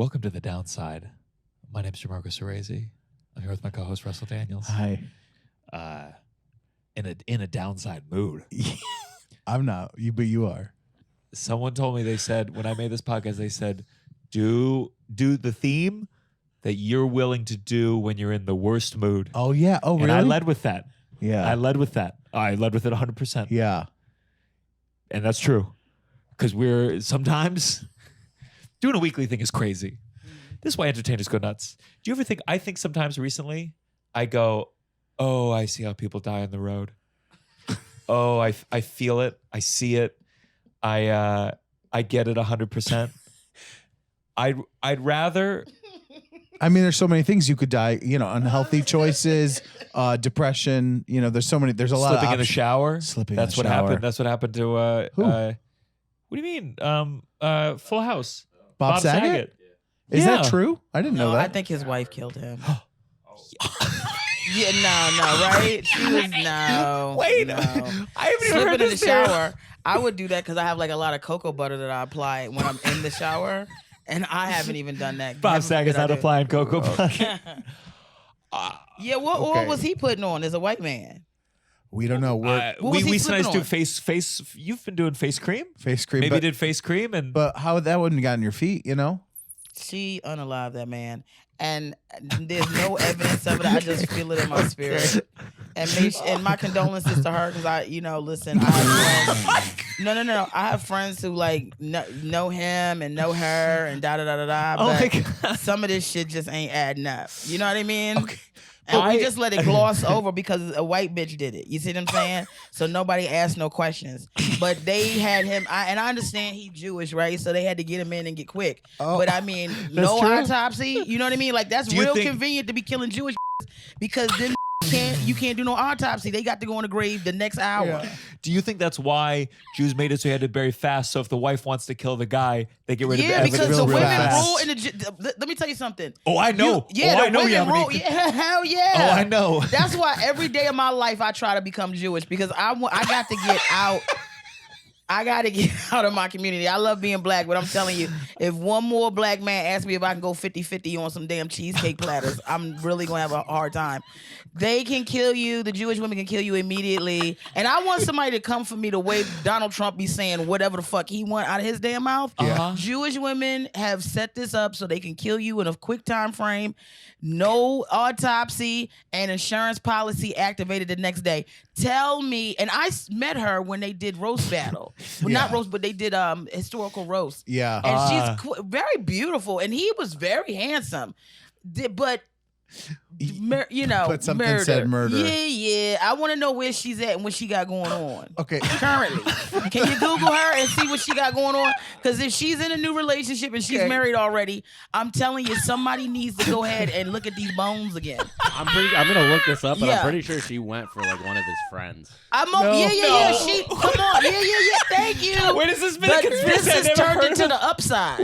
Welcome to The Downside. My name's Gianmarco Soresi. I'm here with my co-host, Russell Daniels. Hi. In a downside mood. I'm not, but you are. Someone told me, they said, when I made this podcast, they said, do the theme that you're willing to do when you're in the worst mood. Oh, yeah. Oh, really? And I led with that. Yeah. I led with that. I led with it 100%. Yeah. And that's true. Because we're sometimes doing a weekly thing is crazy. This is why entertainers go nuts. Do you ever think, I think sometimes recently, I go, oh, I see how people die on the road. Oh, I feel it. I see it. I get it 100%. I'd rather. I mean, there's so many things you could die, unhealthy choices, depression, there's a lot Slipping of options. in the shower. Slipping That's in the what shower. happened. That's what happened to Who? What do you mean? Full House. Bob Saget? Is Yeah. that true? I didn't know that. I think his wife killed him. Yeah, no, right? She was no. Wait, no. I haven't even Slipping heard in the this theory. shower. I would do that because I have like a lot of cocoa butter that I apply when I'm in the shower, and I haven't even done that. Bob Heaven Saget's forbid I not do. applying cocoa butter. Yeah, what Okay. was he putting on as a white man? We don't know. What was he we slipping sometimes do on? face. You've been doing face cream. Face cream. Maybe but, did face cream and but how that wouldn't have gotten your feet, She unalived that man, and there's no evidence of it. I just feel it in my spirit. And my condolences to her because listen, I have friends. No. I have friends who like know him and know her and da da da da da. Oh my But God. some of this shit just ain't adding up. You know what I mean? Okay. And we just let it gloss over because a white bitch did it. You see what I'm saying? So nobody asked no questions. But they had him, and I understand he's Jewish, right? So they had to get him in and get quick. Oh, But I mean, no true. autopsy. You know what I mean? Like that's Do you real think- convenient to be killing Jewish because then you can't do no autopsy. They got to go in the grave the next hour. Yeah. Do you think that's why Jews made it so you had to bury fast? So if the wife wants to kill the guy, they get rid of the Yeah, evidence because the real women fast. rule in the. Let me tell you something. Oh, I know. Yeah, oh, the I know. women rule. Yamaneika. Yeah, hell yeah. Oh, I know. That's why every day of my life I try to become Jewish because I got to get out. I got to get out of my community. I love being black, but I'm telling you, if one more black man asks me if I can go 50-50 on some damn cheesecake platters, I'm really going to have a hard time. They can kill you. The Jewish women can kill you immediately. And I want somebody to come for me the way Donald Trump be saying whatever the fuck he want out of his damn mouth. Yeah. Jewish women have set this up so they can kill you in a quick time frame. No autopsy and insurance policy activated the next day. Tell me, and I met her when they did roast battle. Well, not Yeah. roast, but they did historical roast. Yeah. And she's very beautiful, and he was very handsome. But But something murder. said murder. Yeah. I want to know where she's at and what she got going on. Okay. Currently, can you Google her and see what she got going on? Because if she's in a new relationship and she's Okay. married already, I'm telling you, somebody needs to go ahead and look at these bones again. I'm gonna look this up, but Yeah. I'm pretty sure she went for like one of his friends. Yeah. She come on, yeah. Thank you. Wait, has this been a But conspiracy? this I has never turned heard into of? the upside.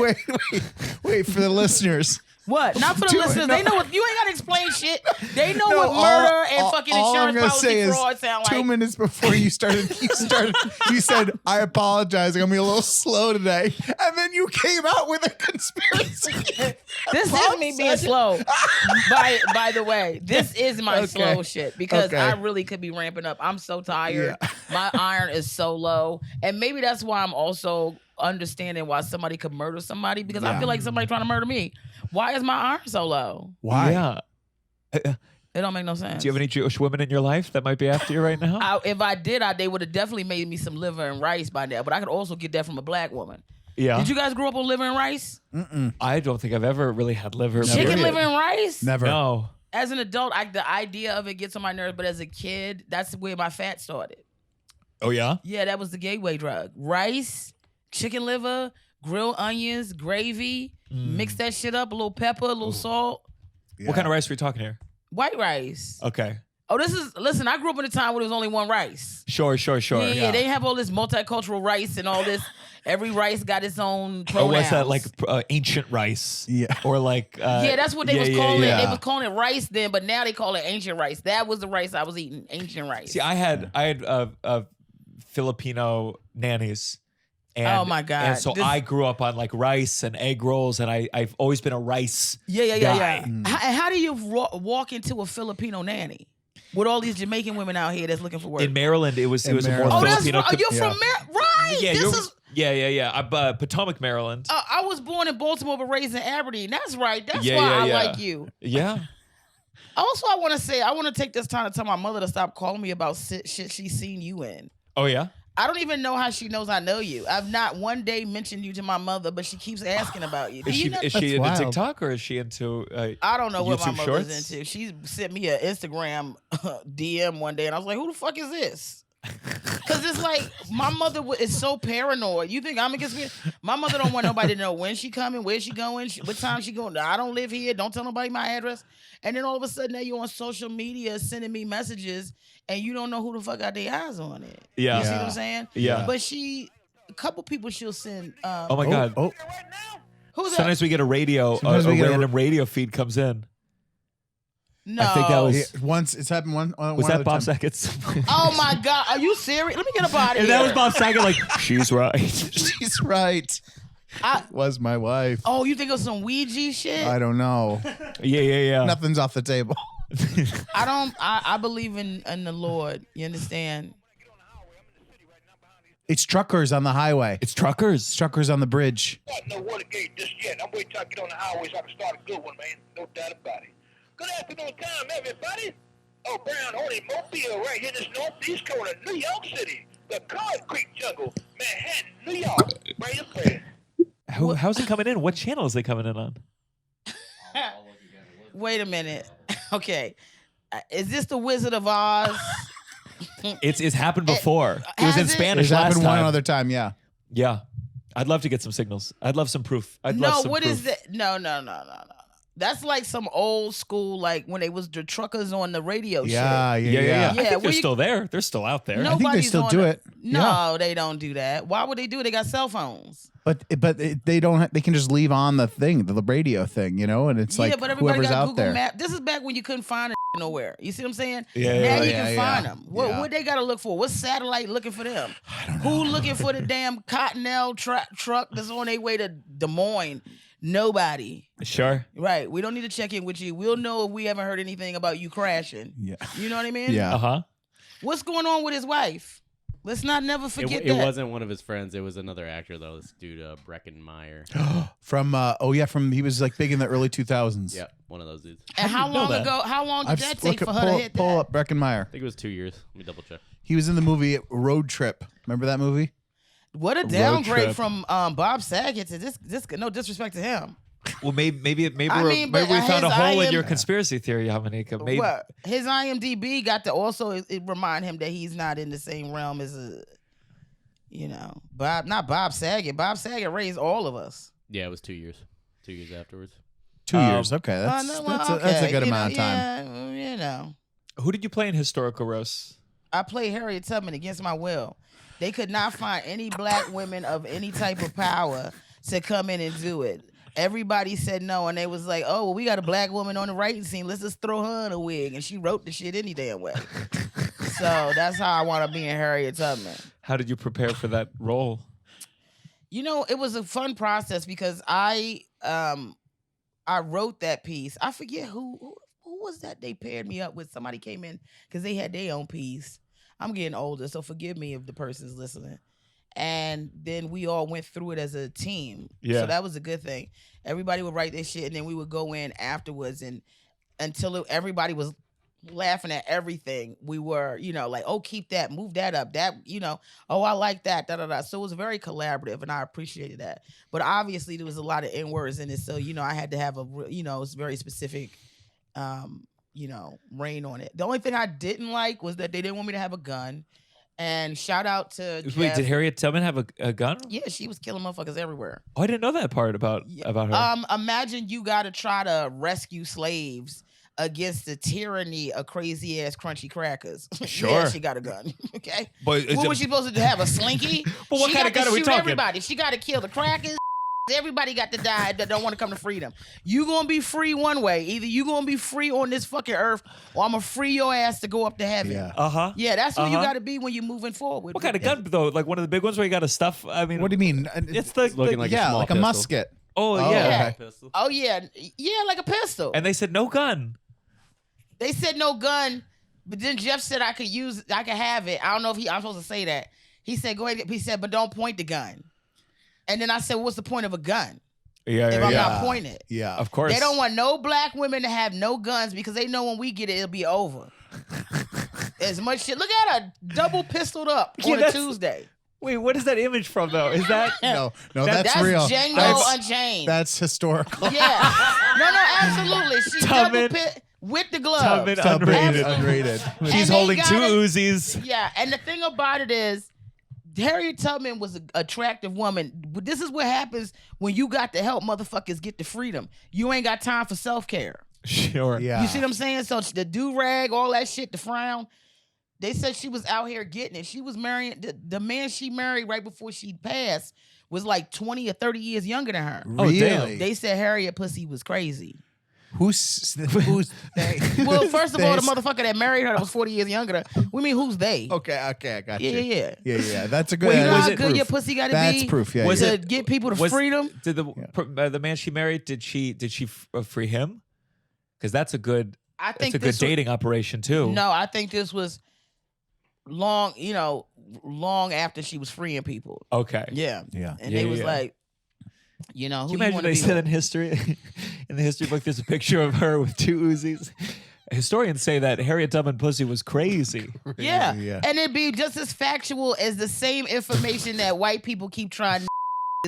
Wait for the listeners. What? Not for the Dude, listeners. no. They know what you ain't gotta explain shit. They know No, what murder and fucking all I'm insurance gonna policy say is fraud sound 2 like. minutes before you started, you said, I apologize. I'm gonna be a little slow today. And then you came out with a conspiracy. This is me being slow. By the way, this is my slow shit because Okay. I really could be ramping up. I'm so tired. My iron is so low. And maybe that's why I'm also understanding why somebody could murder somebody because I Yeah. feel like somebody trying to murder me. Why is my iron so low? Why? Yeah. It don't make no sense. Do you have any Jewish women in your life that might be after you right now? If I did, they would have definitely made me some liver and rice by now. But I could also get that from a black woman. Yeah. Did you guys grow up on liver and rice? I don't think I've ever really had liver. Chicken period. liver and rice? Never. No. As an adult, the idea of it gets on my nerves. But as a kid, that's where my fat started. Oh yeah. Yeah, that was the gateway drug. Rice, chicken liver, grilled onions, gravy. Mix that shit up, a little pepper, a little salt. Yeah. What kind of rice are we talking here? White rice. Okay. Oh, listen, I grew up in a time where there was only one rice. Sure. Yeah, they have all this multicultural rice and all this. Every rice got its own Or pronouns. was that like ancient rice? Yeah. Or like yeah, that's what they was calling it. yeah. They was calling it rice then, but now they call it ancient rice. That was the rice I was eating, ancient rice. See, I had Filipino nannies, And, Oh, my God. And so This- I grew up on like rice and egg rolls, and I've always been a rice. Yeah. guy. How do you walk into a Filipino nanny with all these Jamaican women out here that's looking for work? In Maryland, it was a more Maryland. Oh, that's Filipino. right. You're yeah. from Maryland, right? yeah, This is. yeah. I'm Potomac, Maryland. I was born in Baltimore but raised in Aberdeen. That's right. That's Yeah, why yeah, I yeah. like you. Yeah. Also, I want to take this time to tell my mother to stop calling me about shit she's seen you in. Oh yeah. I don't even know how she knows I know you. I've not one day mentioned you to my mother, but she keeps asking about you. Do Is you she know? is she That's into wild. TikTok or is she into? I don't know what my YouTube mother's Shorts? into. She sent me an Instagram DM one day, and I was like, "Who the fuck is this?" Because it's like my mother is so paranoid. You think I'm a conspiracy? My mother don't want nobody to know when she coming, where she going, what time she going. I don't live here. Don't tell nobody my address. And then all of a sudden, now you're on social media sending me messages, and you don't know who the fuck got their eyes on it. Yeah. You see what Yeah. I'm saying? Yeah. But a couple people she'll send. Oh my God. Oh, Who's that? Sometimes we get a radio, Sometimes a we get a- random radio feed comes in. No. I think that was- yeah, once it's happened one. Was one that other Bob time. Saget's? Oh my God. Are you serious? Let me get up out of And here. that was Bob Saget. Like she's right. She's right. Was my wife. Oh, you think of some Ouija shit? I don't know. Yeah. Nothing's off the table. I believe in the Lord. You understand? It's truckers on the highway. It's truckers. Truckers on the bridge. No Watergate just yet. I'm waiting till I get on the highway so I can start a good one, man. No doubt about it. Good afternoon time, everybody. Oh, Brown Horny Mobile right here, this northeast corner, New York City. The Concrete Jungle, Manhattan, New York. Right up there. How's it coming in? What channel is it coming in on? Wait a minute. Okay. Is this the Wizard of Oz? It's happened before. It was in Has it? Spanish It's last happened time. one other time. Yeah. Yeah. I'd love to get some signals. I'd love some proof. I'd love No, some what proof. is that? No. That's like some old school, like when they was the truckers on the radio Yeah. shit. Yeah. Yeah. Yeah, I think where they're you- still there. They're still out there. No. I think they Nobody's still on do the- it. No, Yeah. they don't do that. Why would they do it? They got cell phones. But they don't. They can just leave on the thing, the radio thing, you know. And it's like But everybody whoever's got out Google there. Maps. This is back when you couldn't find it nowhere. You see what I'm saying? Yeah, Now yeah, you yeah, can yeah. find them. What they got to look for? What's satellite looking for them? Who looking for the damn Cottonelle truck that's on their way to Des Moines? Nobody. Sure. Right. We don't need to check in with you. We'll know if we haven't heard anything about you crashing. Yeah. You know what I mean? Yeah. Uh-huh. What's going on with his wife? Let's not never forget It that. wasn't one of his friends. It was another actor though. This dude, Breckenmeyer. From he was like big in the early 2000s. Yeah, one of those dudes. And how didn't know long that. ago? How long did I've that look take at- for her to pull, hit pull that? up Breckenmeyer. I think it was 2 years. Let me double check. He was in the movie Road Trip. Remember that movie? What a downgrade trip. from Bob Saget to this. No disrespect to him. Well, maybe I we're- mean, but maybe we found a his hole in IM your conspiracy theory, Yamaneika. Maybe. What his IMDb got to also it remind him that he's not in the same realm as not Bob Saget. Bob Saget raised all of us. Yeah, it was 2 years. 2 years afterwards. 2 years. Okay, that's No, that's, well, a, that's a okay, good you amount of know, time. Yeah, Who did you play in historical roasts? I played Harriet Tubman against my will. They could not find any black women of any type of power to come in and do it. Everybody said no, and they was like, "Oh, well, we got a black woman on the writing scene. Let's just throw her in a wig." And she wrote the shit any damn way. So that's how I want to be in Harriet Tubman. How did you prepare for that role? You know, it was a fun process because I wrote that piece. I forget who was that they paired me up with. Somebody came in because they had their own piece. I'm getting older, so forgive me if the person's listening. And then we all went through it as a team. Yeah. So that was a good thing. Everybody would write their shit, and then we would go in afterwards, and until everybody was laughing at everything, we were, like, oh, keep that, move that up, that, oh, I like that, da-da-da. So it was very collaborative, and I appreciated that. But obviously, there was a lot of N-words in it, so, I had to have it's very specific, rein on it. The only thing I didn't like was that they didn't want me to have a gun. And shout out to Wait, Jeff. did Harriet Tubman have a gun? Yeah, she was killing motherfuckers everywhere. Oh, I didn't know that part about her. Imagine you got to try to rescue slaves against the tyranny of crazy ass crunchy crackers. Sure. Yeah, she got a gun. Okay. But What was she supposed to have? A slinky? But what She kind of got gun to are we shoot talking? Everybody. She got to kill the crackers. Everybody got to die that don't want to come to freedom. You gonna be free one way. Either you gonna be free on this fucking earth, or I'm gonna free your ass to go up to heaven. Yeah. Yeah, that's what you got to be when you're moving forward. What kind of gun though? Like one of the big ones where you got to stuff. I mean, What do you mean? it's the looking like a yeah, small like a pistol. musket. oh Oh, yeah. okay. Oh yeah, like a pistol. And they said no gun. They said no gun, but then Jeff said I could have it. I don't know if I'm supposed to say that. He said go ahead. He said, but don't point the gun. And then I said, what's the point of a gun Yeah, if I'm not pointing it? Yeah. Of course. They don't want no black women to have no guns because they know when we get it, it'll be over. As much shit. Look at her double pistoled up on a that's- Tuesday. Wait, what is that image from though? Is that No, That's real. Django That's, Unchained. that's historical. Yeah. No, absolutely. She Tubman. double with the glove. Tubman Unrated. unrated? Unrated. She's they holding got two it. Uzis. Yeah, and the thing about it is, Harriet Tubman was an attractive woman. But this is what happens when you got to help motherfuckers get to freedom. You ain't got time for self-care. Sure. Yeah. You see what I'm saying? So the do-rag, all that shit, the frown. They said she was out here getting it. She was marrying, the man she married right before she passed was like 20 or 30 years younger than her. Oh, damn. Really? They said Harriet pussy was crazy. Who's they? Well, first of all, the They- motherfucker that married her that was 40 years younger than her. We mean, who's they? Okay, I got Yeah, you. yeah, yeah. Yeah. That's a good. Wait, You know was how it good proof? your pussy got to That's be proof. Yeah. Was yeah. to get people to Was- freedom? Did the man she married? Did she free him? Because that's a good. I That's think a good this was, dating operation too. No, I think this was long after she was freeing people. Okay. Yeah. Yeah. And Yeah, they was yeah. like, who Can you you imagine want to they be said with? in history, in the history book, there's a picture of her with two Uzis. Historians say that Harriet Tubman pussy was crazy. Yeah. Yeah. And it'd be just as factual as the same information that white people keep trying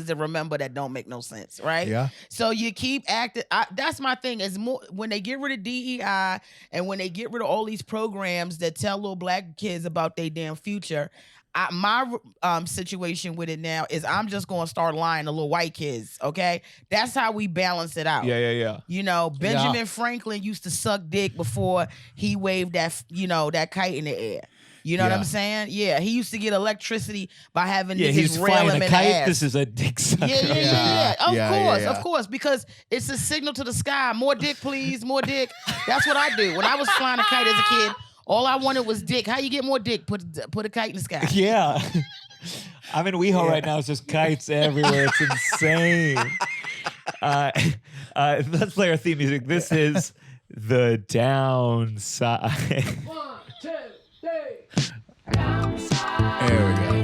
to remember that don't make no sense, right? Yeah. So you keep acting. That's my thing. Is more when they get rid of DEI and when they get rid of all these programs that tell little black kids about their damn future. My situation with it now is I'm just going to start lying to little white kids. Okay, that's how we balance it out. Yeah. You know, Benjamin Franklin used to suck dick before he waved that that kite in the air. You know what I'm saying? Yeah, he used to get electricity by having Yeah, niggas he's rail flying him a in the kite. ass. This is a dick sucker. Yeah. Yeah, Of course, because it's a signal to the sky. More dick, please, more dick. That's what I do. When I was flying a kite as a kid, all I wanted was dick. How you get more dick? Put a kite in the sky. Yeah. I'm in WeHo right now. It's just kites everywhere. It's insane. Let's play our theme music. This is The Downside. 1, 2, 3. There we go.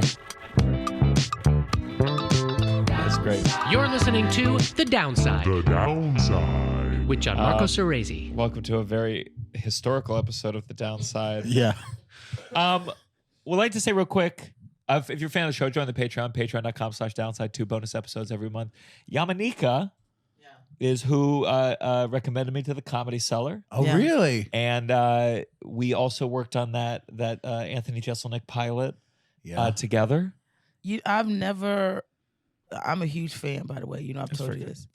That's great. You're listening to The Downside. The Downside. With Gianmarco Soresi. Welcome to a very historical episode of The Downside. Yeah. We'd like to say real quick, if you're a fan of the show, join the Patreon, patreon.com/downside. 2 bonus episodes every month. Yamaneika is who recommended me to the Comedy Cellar. Oh, Yeah. really? And we also worked on that Anthony Jeselnik pilot Yeah. together. I'm a huge fan, by the way. You know, I've told you this.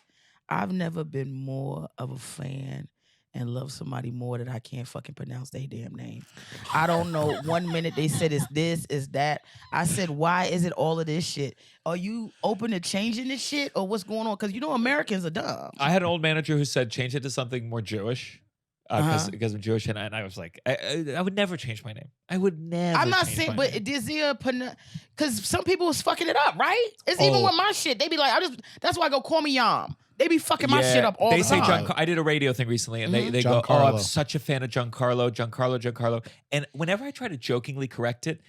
I've never been more of a fan and love somebody more that I can't fucking pronounce their damn name. I don't know. 1 minute they said it's this, it's that. I said, why is it all of this shit? Are you open to changing this shit or what's going on? Because you know Americans are dumb. I had an old manager who said change it to something more Jewish because I'm Jewish, and I was like, I would never change my name. I would never. I'm not change saying, my but name. is there because some people was fucking it up, right? It's even with my shit. They be like, that's why I go call me Yam. They be fucking my shit up all they the say time. I did a radio thing recently, and they go, Giancarlo. I'm such a fan of Giancarlo. And whenever I try to jokingly correct it,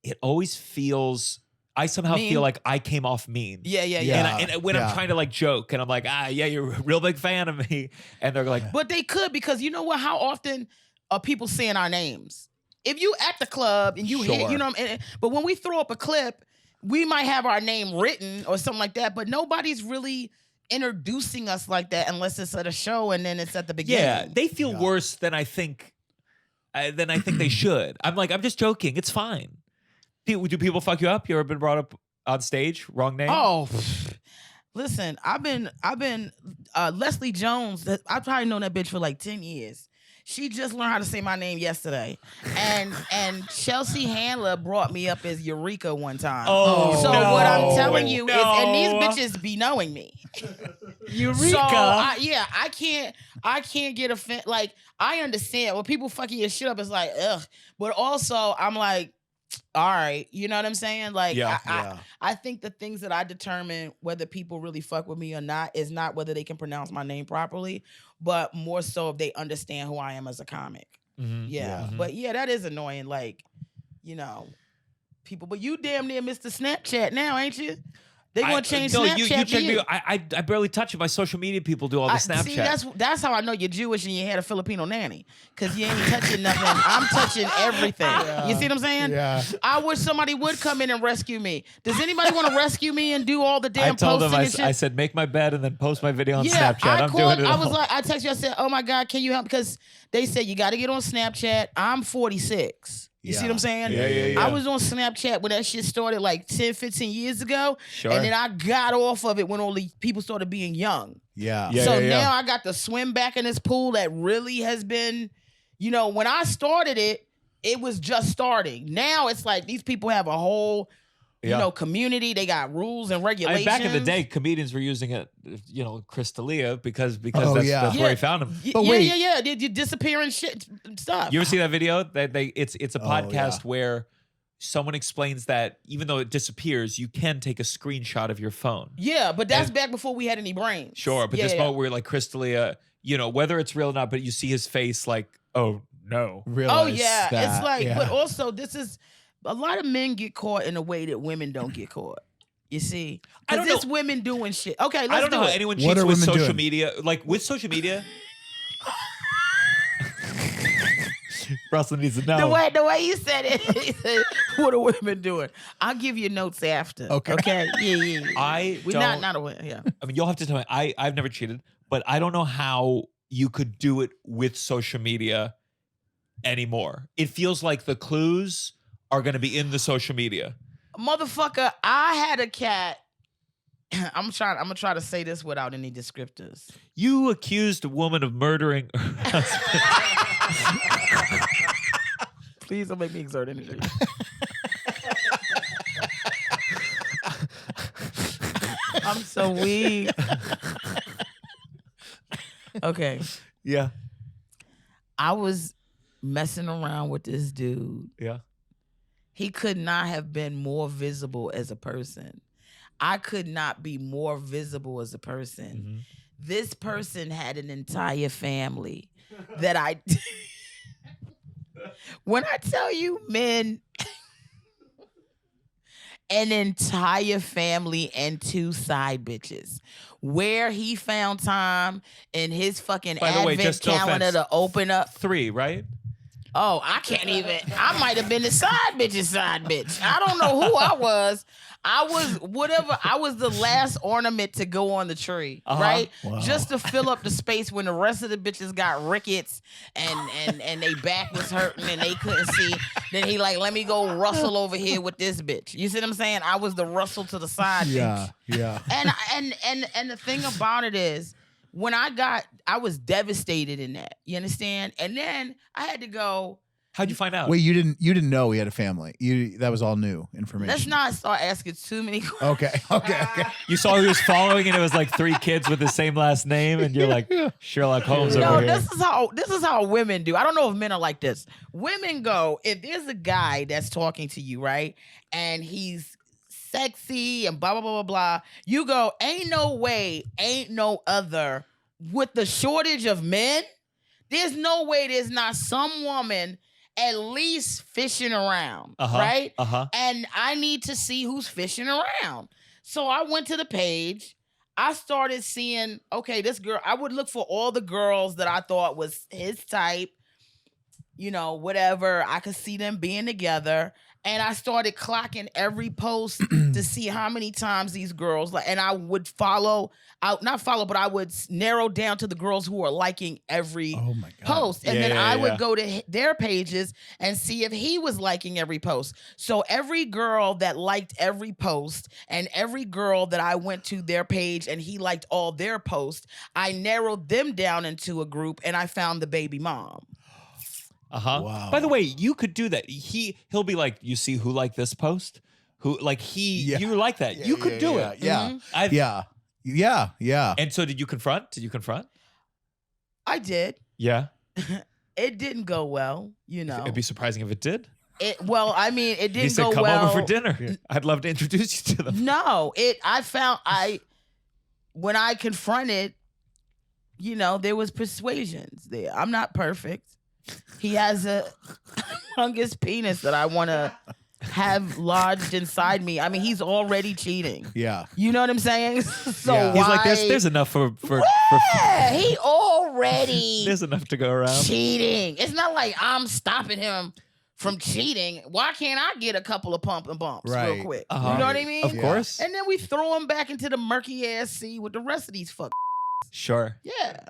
it always feels, I somehow Mean? feel like I came off mean. Yeah. And when I'm trying to like joke, and I'm like, yeah, you're a real big fan of me. And they're like, But they could, because you know what? How often are people saying our names? If you at the club and you hit, Sure. you know, but when we throw up a clip, we might have our name written or something like that, but nobody's really introducing us like that unless it's at a show and then it's at the beginning. yeah, they feel worse than I think they should. I'm like, I'm just joking. It's fine. Do people fuck you up? You ever been brought up on stage? Wrong name? Oh, listen, I've been Leslie Jones. I've probably known that bitch for like 10 years. She just learned how to say my name yesterday. And Chelsea Handler brought me up as Eureka one time. Oh, so no. what I'm telling you is, and these No. bitches be knowing me. Eureka. So I can't get offended. Like, I understand when people fucking your shit up, it's like, ugh. But also I'm like, all right, you know what I'm saying? Like, I think the things that I determine whether people really fuck with me or not is not whether they can pronounce my name properly, but more so if they understand who I am as a comic. Mm-hmm. But that is annoying. Like, people. But you damn near Mr. Snapchat now, ain't you? They gonna change Snapchat you to check you. me. I barely touch it. My social media people do all the Snapchat. See, that's how I know you're Jewish and you had a Filipino nanny, because you ain't touching nothing. I'm touching everything. You see what I'm saying? Yeah. I wish somebody would come in and rescue me. Does anybody want to rescue me and do all the damn I told them, posting and shit? I said, make my bed and then post my video on Snapchat. I'm called, doing it I all. was like, I texted you, I said, oh my God, can you help? Because they said you got to get on Snapchat. I'm 46. You see what I'm saying? Yeah. I was on Snapchat when that shit started like 10, 15 years ago. Sure. And then I got off of it when all the people started being young. Yeah. So now I got to swim back in this pool that really has been, when I started it, it was just starting. Now it's like these people have a whole, community. They got rules and regulations. Back in the day, comedians were using it, Chris D'Elia, because that's where he found him. But wait. They disappearing shit stuff. You ever see that video? It's a podcast where someone explains that even though it disappears, you can take a screenshot of your phone. Yeah, but that's back before we had any brains. Sure, but this moment where like Chris D'Elia, whether it's real or not, but you see his face like, oh no. It's like, but also this is, a lot of men get caught in a way that women don't get caught. You see? Because it's women doing shit. Okay, let's I don't know how anyone cheats with social media. Like, with social media... Russell needs to know. The way you said it, he said, what are women doing? I'll give you notes after. Okay? Yeah. We're not aware. Yeah. I mean, you'll have to tell me. I've never cheated, but I don't know how you could do it with social media anymore. It feels like the clues are going to be in the social media. Motherfucker, I had a cat. I'm gonna try to say this without any descriptors. You accused a woman of murdering her husband. Please don't make me exert energy. I'm so weak. Okay. Yeah. I was messing around with this dude. Yeah. He could not have been more visible as a person. I could not be more visible as a person. Mm-hmm. This person had an entire family that I... When I tell you, men, an entire family and 2 side bitches, where he found time in his fucking advent calendar to open up 3, right? Oh, I can't even. I might have been the side bitch. I don't know who I was. I was the last ornament to go on the tree, right? Wow. Just to fill up the space when the rest of the bitches got rickets and they back was hurting and they couldn't see. Then he like, let me go rustle over here with this bitch. You see what I'm saying? I was the rustle to the side bitch. Yeah. And the thing about it is, when I was devastated in that. You understand? And then I had to go. How'd you find out? Wait, you didn't know he had a family. That was all new information. Let's not start asking too many questions. Okay. You saw who he was following, and it was like 3 kids with the same last name, and you're like Sherlock Holmes over here. This is how women do. I don't know if men are like this. Women go, if there's a guy that's talking to you, right, and he's sexy and blah blah blah blah blah, you go, ain't no way, ain't no other. With the shortage of men, there's no way there's not some woman at least fishing around, right? And I need to see who's fishing around. So I went to the page. I started seeing, okay, this girl, I would look for all the girls that I thought was his type, whatever. I could see them being together. And I started clocking every post to see how many times these girls, and I would I would narrow down to the girls who are liking every post. And then I would go to their pages and see if he was liking every post. So every girl that liked every post and every girl that I went to their page and he liked all their posts, I narrowed them down into a group and I found the baby mom. Wow. By the way, you could do that. He'll be like, you see who liked this post? Who like you like that. You could do it. Yeah. Mm-hmm. Yeah. And so did you confront? Did you confront? I did. Yeah. It didn't go well, you know. It'd be surprising if it did. Well, I mean, it didn't He said, go come well. over for dinner. I'd love to introduce you to them. No, when I confronted, you know, there was persuasions there. I'm not perfect. He has a humongous penis that I want to have lodged inside me. I mean, he's already cheating. Yeah. You know what I'm saying? So Yeah. He's like, why- there's enough for Yeah, he already there's enough to go around. cheating. It's not like I'm stopping him from cheating. Why can't I get a couple of pump and bumps real Right. quick? Uh-huh. You know what I mean? Of course. And then we throw him back into the murky ass sea with the rest of these fuck. Sure. Yeah.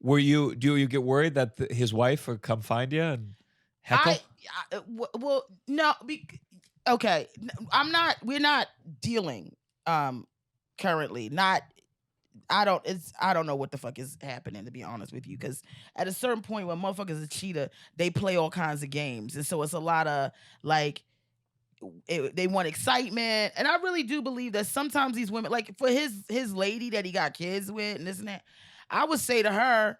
Do you get worried that his wife would come find you and heckle? Well, no. Okay, we're not dealing currently. I don't know what the fuck is happening, to be honest with you, because at a certain point when motherfuckers are cheater, they play all kinds of games, and so it's a lot of like they want excitement, and I really do believe that sometimes these women, like for his lady that he got kids with and this and that, I would say to her,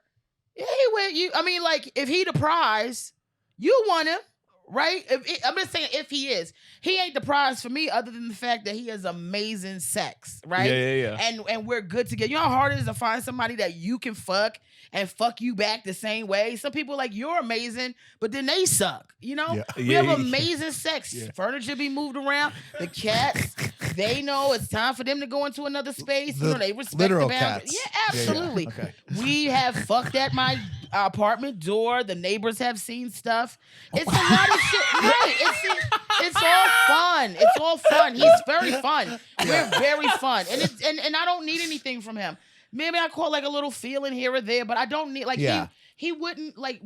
hey, if he the prize, you want him. Right? I'm just saying if he is. He ain't the prize for me other than the fact that he has amazing sex, right? Yeah. And we're good together. You know how hard it is to find somebody that you can fuck and fuck you back the same way? Some people like, you're amazing, but then they suck, you know? Yeah. We have amazing sex. Yeah. Furniture be moved around. The cats, they know it's time for them to go into another space. You know, they respect literal the boundaries. cats. Yeah, absolutely. Yeah. Okay. We have fucked at my apartment door. The neighbors have seen stuff. It's a lot of shit. Right. It's all fun. It's all fun. He's very fun. We're very fun. And I don't need anything from him. Maybe I call like a little feeling here or there, but I don't need he wouldn't like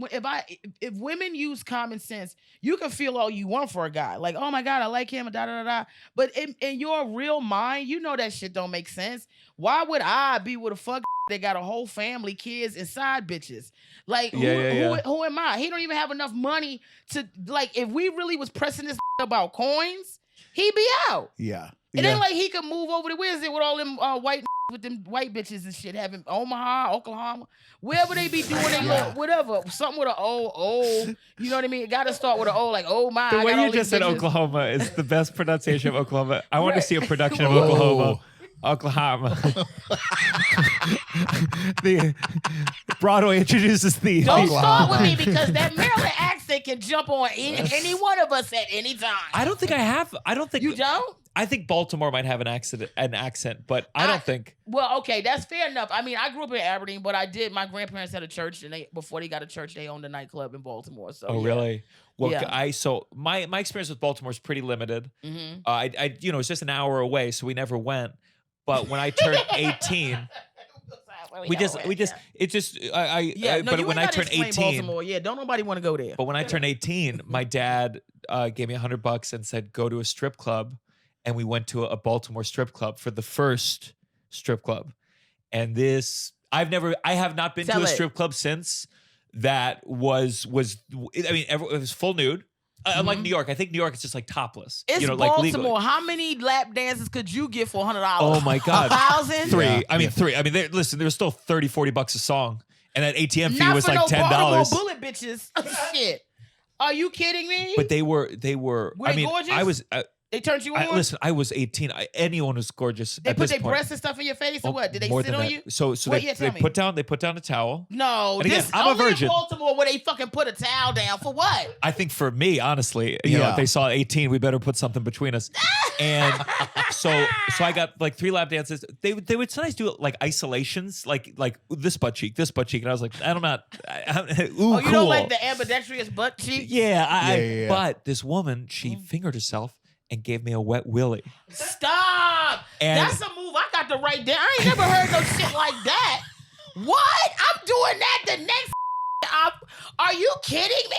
if women use common sense, you can feel all you want for a guy. Like, oh my God, I like him, da da da. But in your real mind, you know that shit don't make sense. Why would I be with a fuck that got a whole family, kids, and side bitches? Like, who am I? He don't even have enough money to, like, if we really was pressing this about coins, he'd be out. Yeah. It ain't like he could move over to where's it with all them white with them white bitches and shit, having Omaha, Oklahoma, wherever they be doing they little whatever, something with an O, you know what I mean? It got to start with an O, like, oh my. The I way got all you just these said bitches. Oklahoma is the best pronunciation of Oklahoma. I want to Right. see a production of Ooh. Oklahoma. Oklahoma. The Broadway introduces the. Don't start with me because that Maryland accent can jump on any one of us at any time. I don't think I have. I don't think You don't? I think Baltimore might have an accent, but I don't think. Well, okay, that's fair enough. I mean, I grew up in Aberdeen, but my grandparents had a church, and before they got a church, they owned a nightclub in Baltimore. So, Oh, yeah. really? Well, Yeah. my experience with Baltimore is pretty limited. Mhm. It's just an hour away, so we never went. But when I turned 18, but when I turned 18, Baltimore. Yeah, don't nobody want to go there. but when I turned 18, my dad gave me $100 and said, go to a strip club. And we went to a Baltimore strip club for the first strip club. And I have not been to a strip club since that it was full nude. Unlike New York, I think New York is just like topless. It's like Baltimore. legally. How many lap dances could you get for $100? Oh my God. 1,000? Three. Yeah. Three. I mean, listen, there was still $30, $40 a song. And that ATM fee Not was for like no $10. Baltimore bullet bitches. Shit. Are you kidding me? But they were Were they gorgeous? I was, They turned you on? listen, I was 18. Anyone was gorgeous. They at put this their point. breasts and stuff in your face or what? Did they More sit than on that. you? So Wait, they, yeah, tell me. put down a towel. No, And again, this I'm a only virgin. in Baltimore where they fucking put a towel down for what? I think for me, honestly, you know, Yeah. if they saw 18, we better put something between us. And so I got like 3 lap dances. They would sometimes do like isolations, like this butt cheek, and I was like, ooh, Oh, you cool. don't like the ambidextrous butt cheek? Yeah, Yeah. But this woman, she fingered herself and gave me a wet willy. Stop! And- That's a move I got to write down. I ain't never heard no shit like that. What? I'm doing that the next Are you kidding me?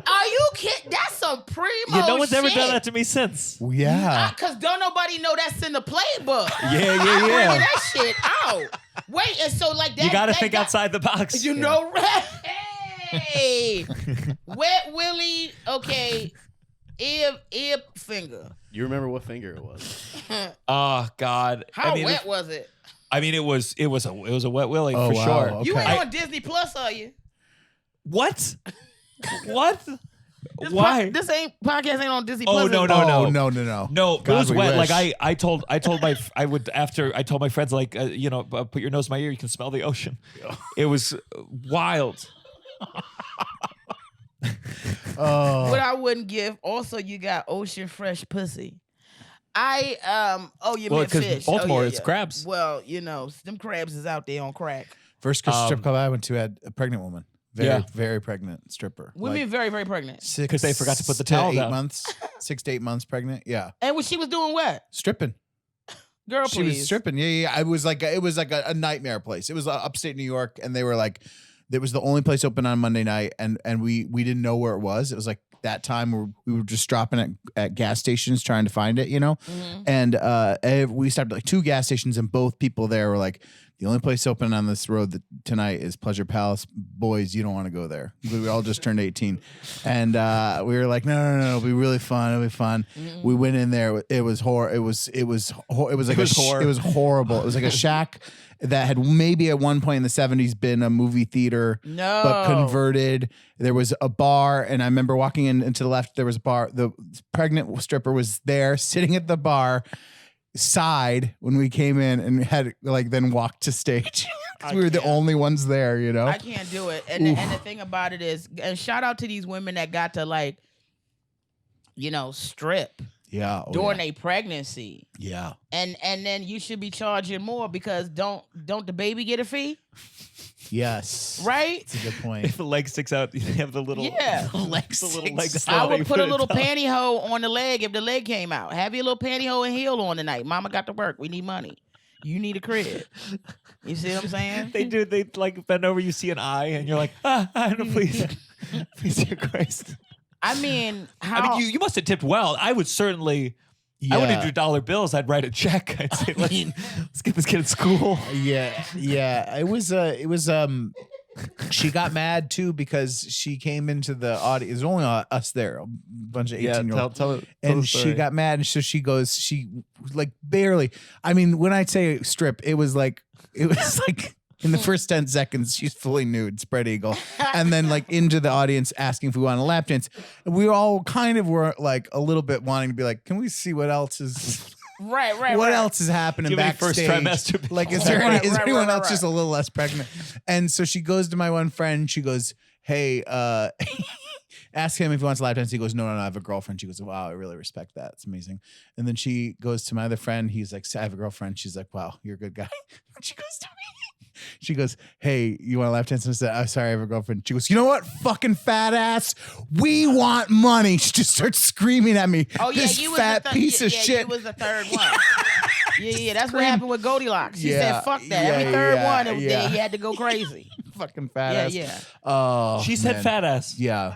Are you kidding? That's some primo Yeah, no one's ever shit. done that to me since. Yeah. Because don't nobody know that's in the playbook. Yeah. I'm bringing that shit out. Wait, and so like that. You got to that think guy- outside the box. You know, Hey, Wet Willy. Okay, ear finger. You remember what finger it was? Oh God. How wet was it? I mean, it was a wet willy Oh, for wow. sure. Okay. You ain't on Disney Plus, are you? What? What? Why? This podcast ain't on Disney Oh, Plus. no. No, it God, was we wet. wish. Like I told I told my friends like put your nose in my ear, you can smell the ocean. It was wild. What I wouldn't give. Also, you got ocean fresh pussy. You meant because fish. Baltimore, it's crabs. Well, them crabs is out there on crack. First Christian strip club I went to had a pregnant woman. Very, Yeah. very pregnant stripper. Women very, very pregnant. 'Cause they forgot to put the towel down. 6 to 8 months pregnant. Yeah. And when she was doing what? Stripping. Girl, She please. was stripping. Yeah. It was like a nightmare place. It was upstate New York, and they were like, it was the only place open on Monday night, and we didn't know where it was. It was like that time where we were just dropping at gas stations trying to find it, Mm-hmm. And we stopped at like 2 gas stations, and both people there were like, the only place open on this road tonight is Pleasure Palace. Boys, you don't want to go there. We all just turned 18, and we were like, no, it'll be really fun. It'll be fun. Mm-hmm. We went in there. It was horror. It was horrible. It was like a shack that had maybe at one point in the 70s been a movie theater, No. but converted. There was a bar, and I remember walking in, and to the left there was a bar. The pregnant stripper was there, sitting at the bar side when we came in, and had then walked to stage. 'Cause we were the only ones there, I can't do it. And the thing about it is, and shout out to these women that got to strip Yeah. during a pregnancy. Yeah. And then you should be charging more because don't the baby get a fee? Yes. Right? That's a good point. If the leg sticks out, you have the little Yeah. the little legs. I out, you would put a it little down. pantyhose on the leg if the leg came out. Have your little pantyhose and heel on tonight. Mama got to work. We need money. You need a crib. You see what I'm saying? They do. They bend over. You see an eye, and you're like, no, please, please, dear Christ. I mean, how? I mean, you must have tipped well. I would certainly. I wouldn't do dollar bills. I'd write a check. I'd say, let's get this kid in school. Yeah. It was she got mad too because she came into the audience. It was only us there, a bunch of 18-year-olds. Tell And the she story. got mad, and so she barely. I mean, when I say strip, it was like in the first 10 seconds, she's fully nude, spread eagle, and then into the audience asking if we want a lap dance. And we all kind of were like a little bit wanting to be like, can we see what else is? Right. What else is happening Do you have any backstage? first trimester Like, is before? there Right, is right, anyone right, else right. just a little less pregnant? And so she goes to my one friend. She goes, hey, ask him if he wants a lap dance. He goes, no, I have a girlfriend. She goes, wow, I really respect that. It's amazing. And then she goes to my other friend. He's like, I have a girlfriend. She's like, wow, you're a good guy. She goes to me. She goes, hey, you want a lap dance? And I said, I'm sorry, I have a girlfriend. She goes, you know what? Fucking fat ass. We want money. She just starts screaming at me. Oh yeah, this you fat was piece of yeah, shit. You was the third one. Yeah. That's what happened with Goldilocks. She Yeah, said, "Fuck that." yeah, Every third yeah, one, yeah. he had to go crazy. Fucking fat ass. Yeah. Oh, She said man. fat ass. Yeah.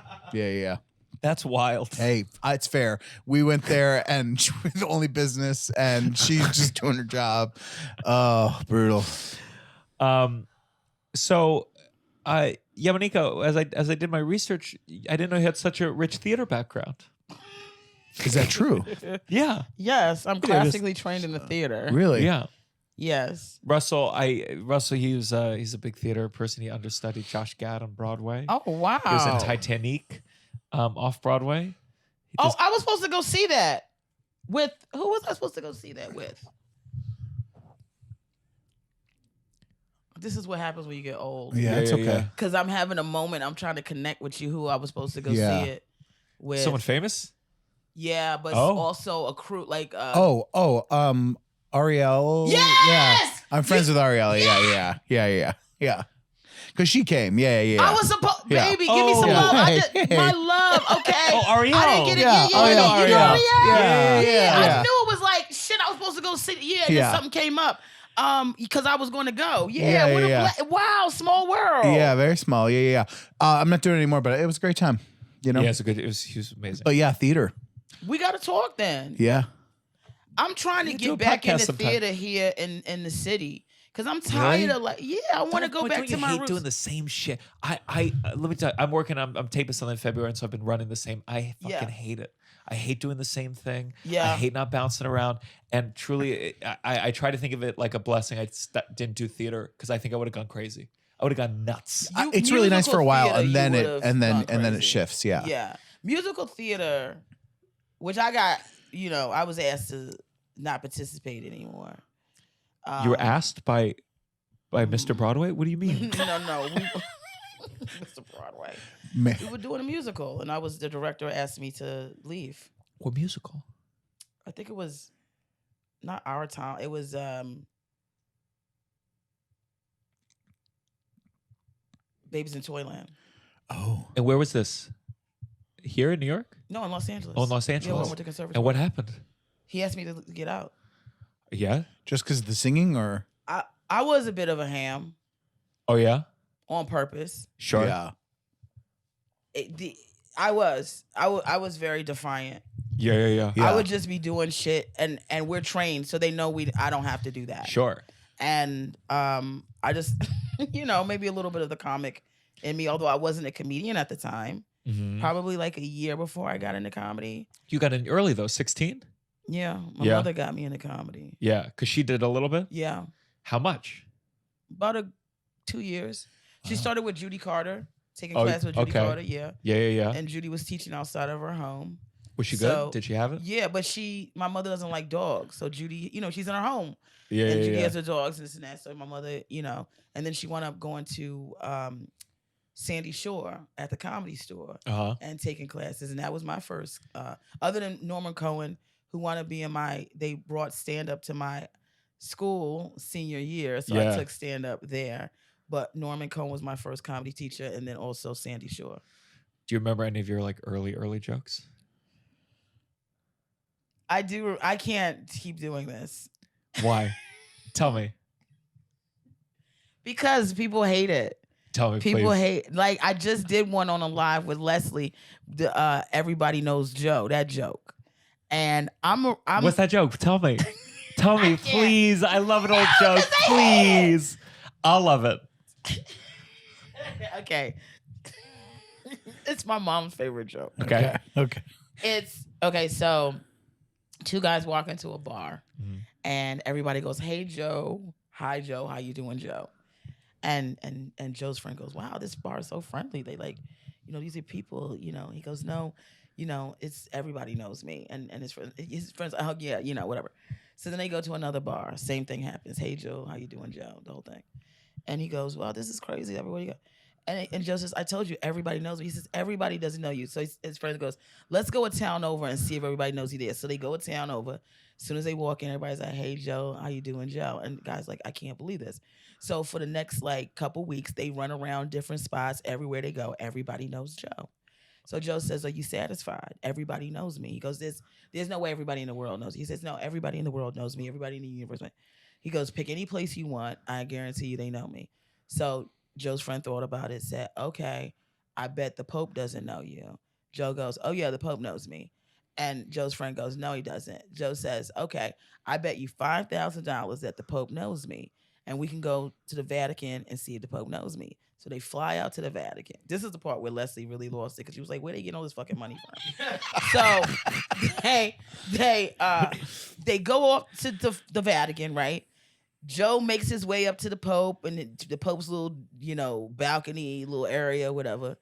That's wild. Hey, it's fair. We went there, and she was the only business, and she's just doing her job. Oh, brutal. So, Yamaneika, as I did my research, I didn't know you had such a rich theater background. Is that true? Yeah. Yes, I'm just- classically trained in the theater. Really? Yeah. Yes. Russell, he's a big theater person. He understudied Josh Gad on Broadway. Oh wow. He was in Titanic, off Broadway. Oh, I was supposed to go see that with who was I supposed to go see that with? This is what happens when you get old. Yeah, it's okay. yeah. Because I'm having a moment. I'm trying to connect with you. Who I was supposed to go Yeah. see it with? Someone famous? Yeah, but Oh. also a crew like. Ariel. Yes! Yeah. I'm friends with Ariel. Yeah. Because she came. Yeah. I was supposed, Yeah. baby, give me some yeah. love. Hey. My love, okay. Oh, Ariel. I didn't get it. Yeah, Yeah, Ariel, you know Ariel. Ariel? Yeah. I knew it was like shit. I was supposed to go see. Yeah, and then Yeah. something came up. Because I was going to go. Yeah, What a yeah. wow, small world. Yeah, very small. Yeah. I'm not doing it anymore, but it was a great time. You know. Yeah, he was amazing. But yeah, theater. We got to talk then. Yeah. I'm trying to do a get back podcast into sometime. theater here in the city Because I'm tired of I want to go But back don't to you my hate roots. doing the same shit? I let me tell you, I'm taping something in February, and so I've been running the same. I fucking hate it. I hate doing the same thing. Yeah. I hate not bouncing around. And truly, I try to think of it like a blessing. I didn't do theater because I think I would have gone crazy. I would have gone nuts. It's really nice for a while, Musical and then theater, and then gone it crazy. shifts. Yeah. Yeah. Musical theater, which I got, I was asked to not participate anymore. You were asked by Mr. Broadway? What do you mean? No. Mr. Broadway. Man. We were doing a musical, and the director asked me to leave. What musical? I think it was not Our Town. It was Babies in Toyland. Oh. And where was this? Here in New York? No, in Los Angeles. Oh, in Los Yeah, Angeles. I went to conservatory. And what happened? He asked me to get out. Yeah. Just because of the singing, or I was a bit of a ham Oh yeah. on purpose. Sure. yeah. I was very defiant. Yeah. Yeah. I would just be doing shit, and we're trained, so they know I don't have to do that. Sure. And I just, maybe a little bit of the comic in me, although I wasn't a comedian at the time. Mhm. Probably like a year before I got into comedy. You got in early though, 16? Yeah, my Yeah. mother got me into comedy. Yeah, because she did a little bit. Yeah, How much? about 2 years. She Wow. started with Judy Carter, taking Oh, class with Judy okay. Carter. Yeah, Yeah. and Judy was teaching outside of her home. Was she So- good? Did she have it? Yeah, but my mother doesn't like dogs, so Judy, she's in her home. Yeah, And Judy yeah. has her dogs and this and that. So my mother, and then she wound up going to Sandy Shore at the Comedy Store Uh-huh. and taking classes. And that was my first, other than Norman Cohen, who wanted to be they brought stand up to my school senior year. So Yeah. I took stand up there. But Norman Cohen was my first comedy teacher, and then also Sandy Shore. Do you remember any of your like early jokes? I do. I can't keep doing this Why? Tell me. because people hate it. Tell me, People please. hate, like, I just did one on a live with Leslie, the Everybody Knows Joe, that joke. And I'm What's that joke? Tell me. Tell me, can't. please. I love an old joke. Please. I'll love it. okay. It's my mom's favorite joke. Okay. Okay. It's okay, so two guys walk into a bar Mhm. and everybody goes, "Hey Joe, hi Joe, how you doing, Joe?" And Joe's friend goes, "Wow, this bar is so friendly. They like, these are people, He goes, "No, it's everybody knows me." And his friends, oh yeah, whatever. So then they go to another bar. Same thing happens. "Hey Joe, how you doing, Joe?" The whole thing. And he goes, "Well, this is crazy. Everybody go." And Joe says, "I told you, everybody knows me." He says, "Everybody doesn't know you." So his friend goes, "Let's go a town over and see if everybody knows you there." So they go a town over. As soon as they walk in, everybody's like, "Hey Joe, how you doing, Joe?" And the guy's like, "I can't believe this." So for the next couple weeks, they run around different spots. Everywhere they go, everybody knows Joe. So Joe says, "Are you satisfied? Everybody knows me." He goes, There's no way everybody in the world knows." He says, "No, everybody in the world knows me. Everybody in the universe." He goes, "Pick any place you want. I guarantee you they know me." So Joe's friend thought about it, said, "Okay, I bet the Pope doesn't know you." Joe goes, "Oh yeah, the Pope knows me." And Joe's friend goes, "No, he doesn't." Joe says, "Okay, I bet you $5,000 that the Pope knows me, and we can go to the Vatican and see if the Pope knows me." So they fly out to the Vatican. This is the part where Leslie really lost it because she was like, "Where they getting all this fucking money from?" So they go off to the Vatican, right? Joe makes his way up to the Pope and the Pope's little, balcony, little area, whatever.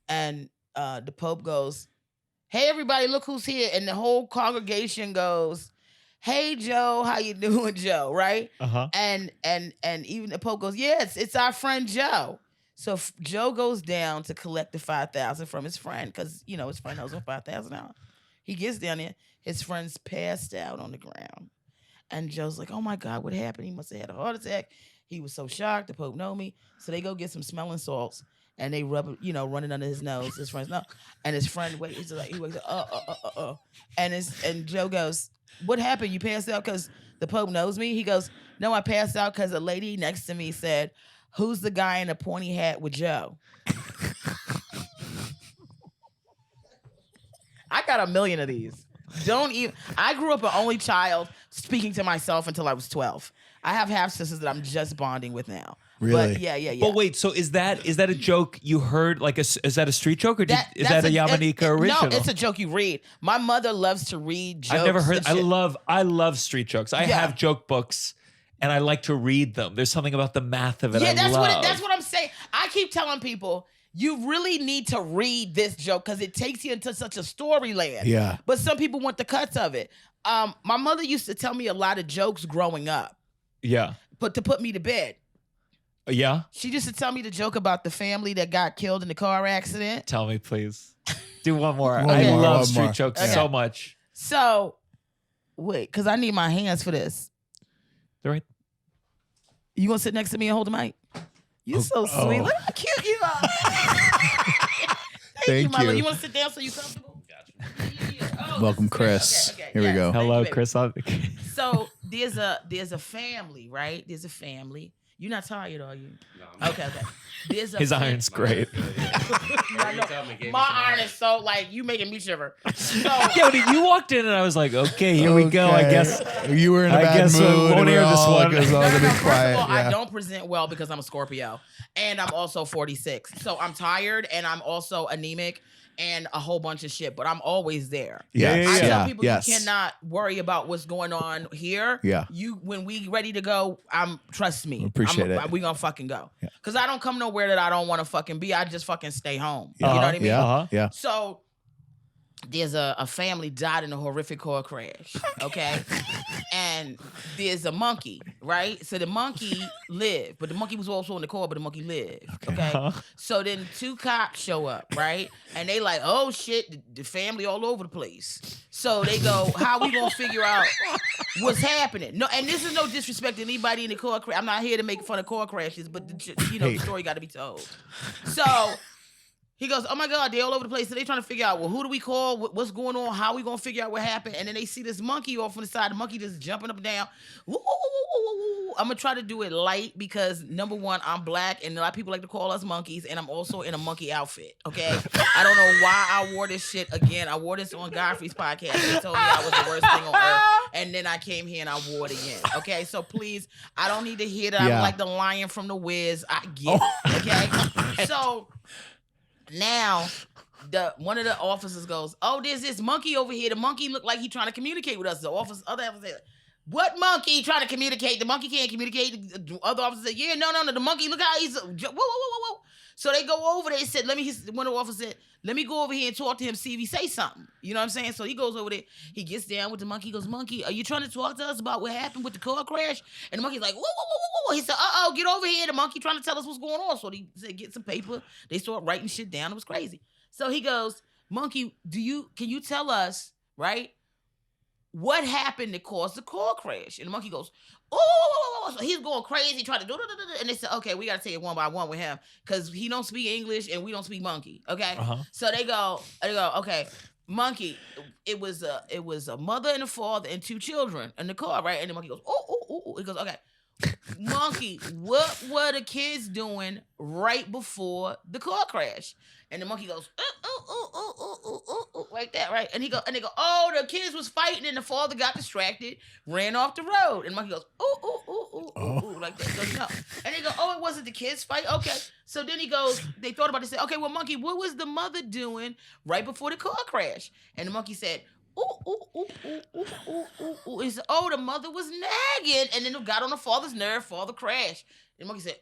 And the Pope goes, "Hey, everybody, look who's here." And the whole congregation goes, "Hey, Joe, how you doing, Joe?" Right? Uh-huh. And even the Pope goes, "Yes, it's our friend Joe." So Joe goes down to collect the $5,000 from his friend because, his friend owes him $5,000. He gets down there. His friend's passed out on the ground. And Joe's like, "Oh my God, what happened? He must have had a heart attack." He was so shocked. The Pope know me. So they go get some smelling salts and they rub it, run it under his nose. His friend's nose. And his friend wakes up, And Joe goes, "What happened? You passed out because the Pope knows me?" He goes, "No, I passed out because a lady next to me said, 'Who's the guy in a pointy hat with Joe?'" I got a million of these. I grew up an only child. speaking to myself until I was 12. I have half sisters that I'm just bonding with now. Really? But yeah. But wait, so is that a joke you heard? Like, is that a street joke, or is that a Yamaneika original? No, it's a joke you read. My mother loves to read jokes. I've never heard. and shit. I love street jokes. I have joke books, and I like to read them. There's something about the math of it. Yeah, that's love. that's what I'm saying. I keep telling people, you really need to read this joke because it takes you into such a story land. Yeah. But some people want the cuts of it. My mother used to tell me a lot of jokes growing up, Yeah. but to put me to bed. Yeah. She used to tell me the joke about the family that got killed in the car accident. Tell me, please. Do one more. One I more, love one street more. jokes Okay. so much. So, wait, because I need my hands for this. They're right. You gonna sit next to me and hold the mic? You're so sweet. Look how cute you are. Thank you, my love. You want to sit down so you're comfortable? Gotcha. Oh, Welcome, this is Chris. great. Okay, Here we yes. go. Thank Hello, you, baby. Chris. So there's a family, right? There's a family. You're not tired, are you? No, Okay. There's a His iron's great. My iron is so like you making me shiver. So Yeah, but you walked in and I was like, okay, here we go. I Okay. guess. You were in a I bad guess we mood. won't and we air were this all one. like, it was all gonna be First of quiet. all, Yeah. I don't present well because I'm a Scorpio, and I'm also 46. So I'm tired, and I'm also anemic, and a whole bunch of shit. But I'm always there. Yes. I tell Yeah. people Yes. you cannot worry about what's going on here. Yeah. When we ready to go, trust me. Appreciate it. We gonna fucking go. Yeah. Cause I don't come nowhere that I don't want to fucking be. I just fucking stay home. You know what I mean? Yeah. Uh-huh. Yeah. So there's a family died in a horrific car crash. Okay. And there's a monkey, right? So the monkey lived, but the monkey was also in the car, but the monkey lived. Okay. So then 2 cops show up, right? And they like, oh shit, the family all over the place. So they go, how we gonna figure out what's happening? No, and this is no disrespect to anybody in the car crash. I'm not here to make fun of car crashes, but the story got to be told. So he goes, oh my God, they're all over the place. So they trying to figure out, well, who do we call? What's going on? How we gonna figure out what happened? And then they see this monkey off on the side. The monkey just jumping up and down. Woo, woo, woo, woo, woo. I'm gonna try to do it light because number one, I'm black and a lot of people like to call us monkeys, and I'm also in a monkey outfit. Okay, I don't know why I wore this shit again. I wore this on Godfrey's podcast. They told me I was the worst thing on earth, and then I came here and I wore it again. Okay, so please, I don't need to hear that I'm like the lion from the Wiz. I get it. Okay, so. Now, one of the officers goes, oh, there's this monkey over here. The monkey looked like he trying to communicate with us. The other officer said, what monkey trying to communicate? The monkey can't communicate. The other officer said, yeah, no. The monkey, look how he's, whoa. So they go over there. They said, one of the officers said, let me go over here and talk to him, see if he say something. You know what I'm saying? So he goes over there. He gets down with the monkey. He goes, monkey, are you trying to talk to us about what happened with the car crash? And the monkey's like, whoa. He said, get over here. The monkey trying to tell us what's going on. So he said, get some paper. They start writing shit down. It was crazy. So he goes, monkey, can you tell us, right, what happened that caused the car crash? And the monkey goes, oh, so he's going crazy, trying to do, and they said, okay, we got to take it one by one with him because he don't speak English and we don't speak monkey, okay? So they go, okay, monkey, it was a mother and a father and 2 children in the car, right? And the monkey goes, oh. He goes, okay, monkey, what were the kids doing right before the car crash? And the monkey goes, like that, right? And they go, oh, the kids was fighting and the father got distracted, ran off the road. And the monkey goes, like that. He goes, no. And they go, oh, it wasn't the kids fight? Okay. So then he goes, they thought about it, said, okay, well, monkey, what was the mother doing right before the car crash? And the monkey said, He said, oh, the mother was nagging, and then it got on the father's nerve, father crashed. And the monkey said,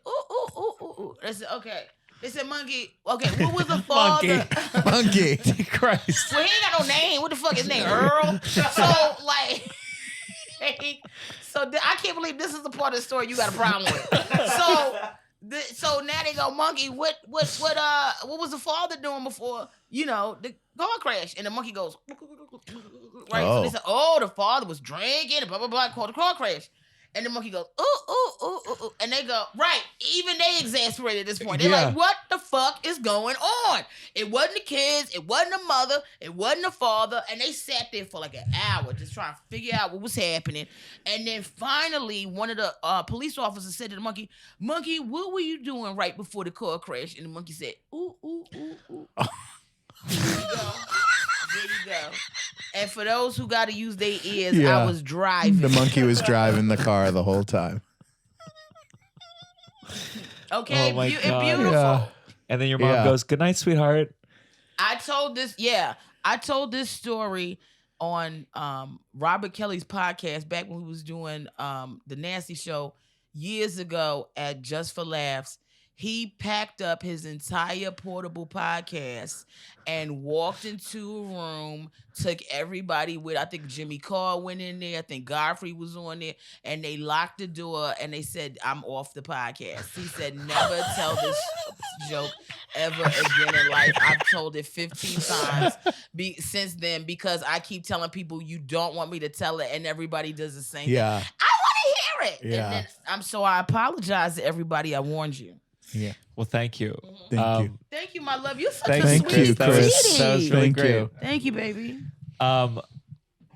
They said, okay. They said, monkey, okay, what was the father? Monkey. Christ. Well, he ain't got no name. What the fuck is his name? Earl? So, like, I can't believe this is the part of the story you got a problem with. So now they go, monkey, what was the father doing before, the car crash? And the monkey goes, right? So they said, the father was drinking and blah, blah, blah, called the car crash. And the monkey goes, ooh. And they go, right. Even they exasperated at this point. They're like, what the fuck is going on? It wasn't the kids. It wasn't the mother. It wasn't the father. And they sat there for like an hour just trying to figure out what was happening. And then finally, one of the police officers said to the monkey, monkey, what were you doing right before the car crash? And the monkey said, ooh. There you go. And for those who got to use their ears, Yeah. I was driving. The monkey was driving the car the whole time. Okay, Oh my God. beautiful. Yeah. And then your mom Yeah. goes, "Good night, sweetheart." I told this story on Robert Kelly's podcast back when we was doing the Nasty Show years ago at Just for Laughs. He packed up his entire portable podcast and walked into a room, took everybody with, I think Jimmy Carr went in there, I think Godfrey was on there, and they locked the door and they said, "I'm off the podcast." He said, "Never tell this joke ever again in life. I've told it 15 times since then because I keep telling people you don't want me to tell it and everybody does the same thing. Yeah. I want to hear it." Yeah. And then I apologize to everybody. I warned you. Yeah. Well, thank you. Thank you. Thank you, my love. You're such Thank a you, sweet Chris. That was really Thank great. you. Thank you, baby.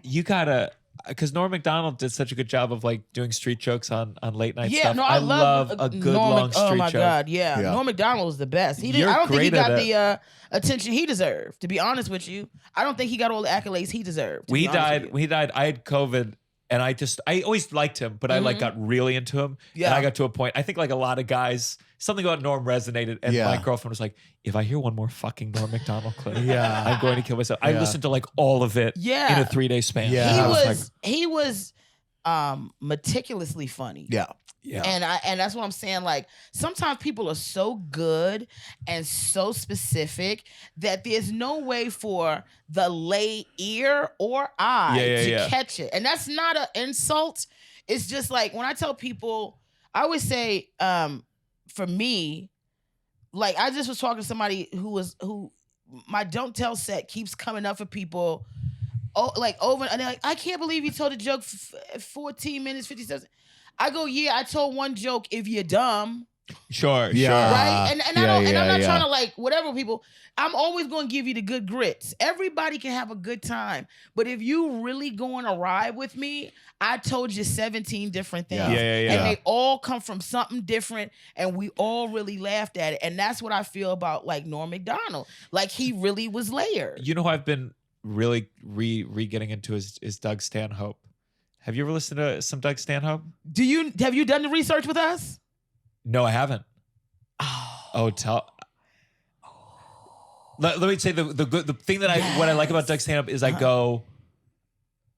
You gotta, because Norm Macdonald did such a good job of like doing street jokes on late night Yeah, stuff. no, I love a good Norm long street Oh my joke. God, yeah. Yeah. Norm Macdonald was the best. I You're don't think he great at got it. the attention he deserved. To be honest with you, I don't think he got all the accolades he deserved. When he died. I had COVID, and I always liked him, but I like got really into him. Yeah. And I got to a point. I think like a lot of guys, something about Norm resonated, and Yeah. my girlfriend was like, "If I hear one more fucking Norm Macdonald clip, Yeah. I'm going to kill myself." I Yeah. listened to like all of it Yeah. in a 3-day span. Yeah. I He was meticulously funny. Yeah. yeah. And that's what I'm saying. Like sometimes people are so good and so specific that there's no way for the lay ear or eye to catch it. And that's not an insult. It's just like when I tell people, I always say, for me, like I just was talking to somebody who my don't tell set keeps coming up for people. Oh, like over, and they're like, "I can't believe you told a joke 14 minutes, 57." I go, "Yeah, I told one joke if you're dumb." Sure. Yeah. Right? And yeah, I'm not yeah. trying to like whatever people. I'm always going to give you the good grits. Everybody can have a good time. But if you really going to ride with me, I told you 17 different things. Yeah. And they all come from something different and we all really laughed at it. And that's what I feel about like Norm Macdonald. Like he really was layered. You know who I've been really getting into is Doug Stanhope. Have you ever listened to some Doug Stanhope? Have you done the research with us? No, I haven't. Let me say the thing that what I like about Doug Stanhope is I go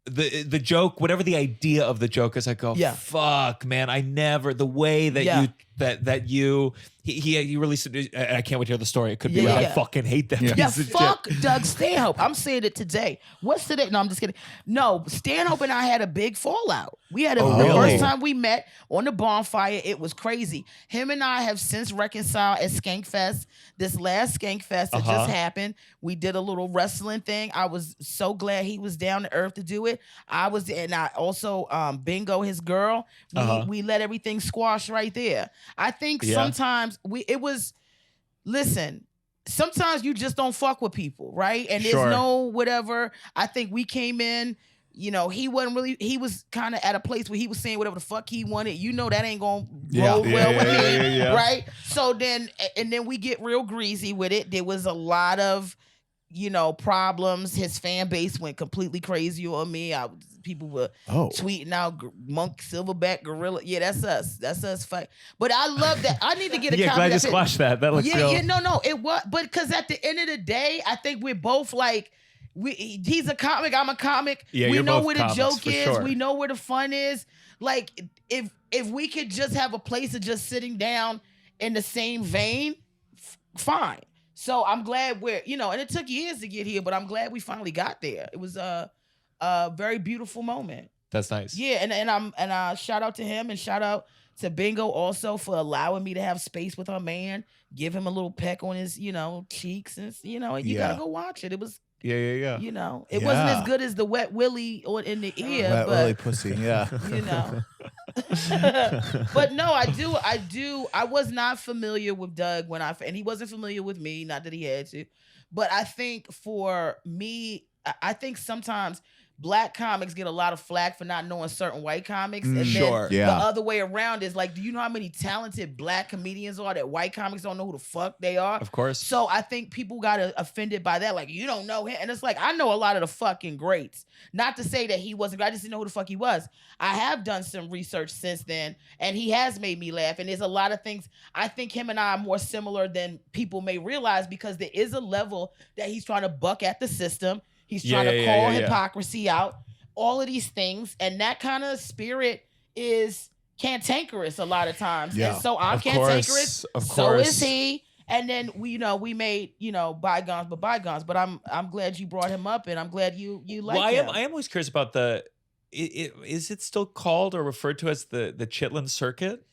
the joke, whatever the idea of the joke is, I go, fuck, man, I never the way that you he released it. I can't wait to hear the story. It could be like I fucking hate that. Yeah, piece of fuck shit. Doug Stanhope. I'm saying it today. What's today? No, I'm just kidding. No, Stanhope and I had a big fallout. We had the really? first time we met on the bonfire. It was crazy. Him and I have since reconciled at Skankfest. This last Skankfest that just happened, we did a little wrestling thing. I was so glad he was down to earth to do it. I also Bingo, his girl. We let everything squash right there. I think sometimes sometimes you just don't fuck with people, right? And there's no whatever. I think we came in, he was kind of at a place where he was saying whatever the fuck he wanted. You know that ain't gonna roll well with me, right? So then we get real greasy with it. There was a lot of, problems. His fan base went completely crazy on me. People were tweeting out Monk Silverback Gorilla. Yeah, that's us. That's us fight. But I love that. I need to get a copy. Glad you squashed that. That looks real. No, it was. But because at the end of the day, I think we're both like, he's a comic, I'm a comic. Yeah, we you're know both where the comics, joke for is. sure. We know where the fun is. Like, if we could just have a place of just sitting down in the same vein, fine. So I'm glad and it took years to get here, but I'm glad we finally got there. It was a very beautiful moment. That's nice. Yeah, and shout out to him and shout out to Bingo also for allowing me to have space with her man, give him a little peck on his, cheeks and you gotta go watch it. It was Yeah. It wasn't as good as the wet willy in the ear, Wet but willy pussy. Yeah. But no, I do. I was not familiar with Doug and he wasn't familiar with me, not that he had to. But I think for me, I think sometimes black comics get a lot of flack for not knowing certain white comics. And Sure. then Yeah. the other way around is like, do you know how many talented black comedians are that white comics don't know who the fuck they are? Of course. So I think people got offended by that. Like, you don't know him. And it's like, I know a lot of the fucking greats. Not to say that he wasn't great. I just didn't know who the fuck he was. I have done some research since then, and he has made me laugh. And there's a lot of things. I think him and I are more similar than people may realize, because there is a level that he's trying to buck at the system. He's trying to call hypocrisy out. All of these things. And that kind of spirit is cantankerous a lot of times. Yeah. And so I'm Of cantankerous. course. Of So course. is he. And then we made bygones but bygones. But I'm glad you brought him up, and I'm glad you like him. I am always curious about is it still called or referred to as the Chitlin Circuit?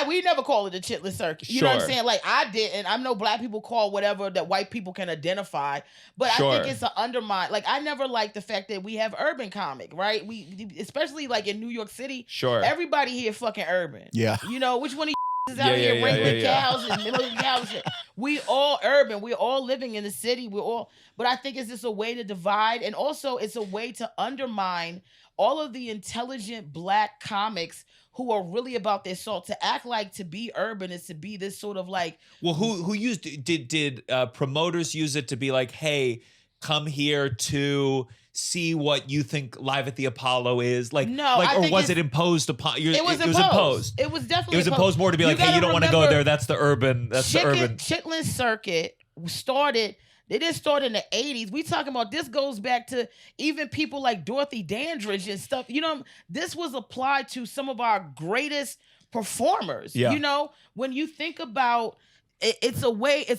We never call it the Chitlin Circuit. You know what I'm Sure. saying? Like, I didn't. I know black people call whatever that white people can identify, but Sure. I think it's an undermine. Like, I never liked the fact that we have urban comic, right? We, especially like in New York City, Sure. everybody here fucking urban. Yeah. You know, which one of you is out Yeah, here yeah, wrinkling yeah. cows and milking cows? Shit. We all urban. We're all living in the city. But I think it's just a way to divide, and also it's a way to undermine all of the intelligent black comics who are really about their salt. To act like to be urban is to be this sort of like, Well, who did promoters use it to be like, hey, come here to see what you think Live at the Apollo is like? No, I or think was it imposed upon? it was imposed. It was definitely It was imposed more to be like, hey, you don't want to go there. That's the urban. That's the urban. Chitlin Circuit started. They didn't start in the 80s. We talking about, this goes back to even people like Dorothy Dandridge and stuff. You know, this was applied to some of our greatest performers. Yeah. You know, when you think about it, it's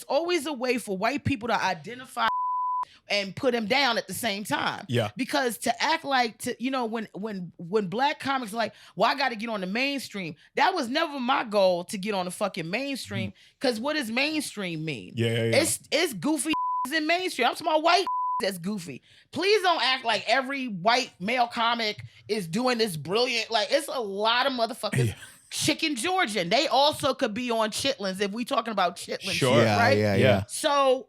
always a way for white people to identify and put him down at the same time. Yeah. Because to act like when black comics are like, well, I got to get on the mainstream. That was never my goal, to get on the fucking mainstream. Because what does mainstream mean? Yeah. It's goofy in mainstream. I'm talking about white that's goofy. Please don't act like every white male comic is doing this brilliant. Like, it's a lot of motherfuckers. Yeah. Chicken Georgian. They also could be on chitlins if we talking about chitlins. Sure. Shit, Yeah, right? yeah. So,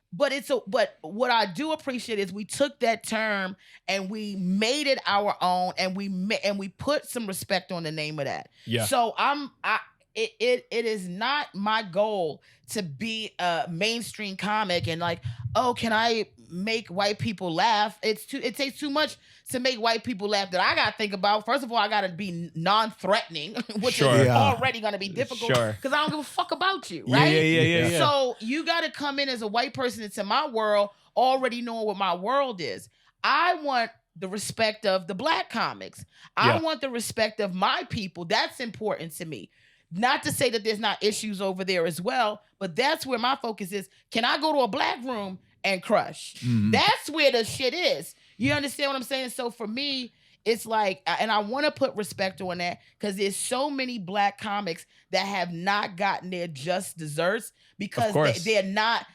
but what I do appreciate is we took that term and we made it our own, and we put some respect on the name of that. Yeah. So it is not my goal to be a mainstream comic and like, oh, can I make white people laugh? It takes too much to make white people laugh that I got to think about. First of all, I got to be non-threatening, which Sure. is Yeah. already going to be difficult Sure. because I don't give a fuck about you, Yeah, right? yeah. So you got to come in as a white person into my world already knowing what my world is. I want the respect of the black comics. I Yeah. want the respect of my people. That's important to me. Not to say that there's not issues over there as well, but that's where my focus is. Can I go to a black room and crush? Mhm. That's where the shit is. You understand what I'm saying? So for me, it's like, and I want to put respect on that because there's so many black comics that have not gotten their just desserts because course. they're not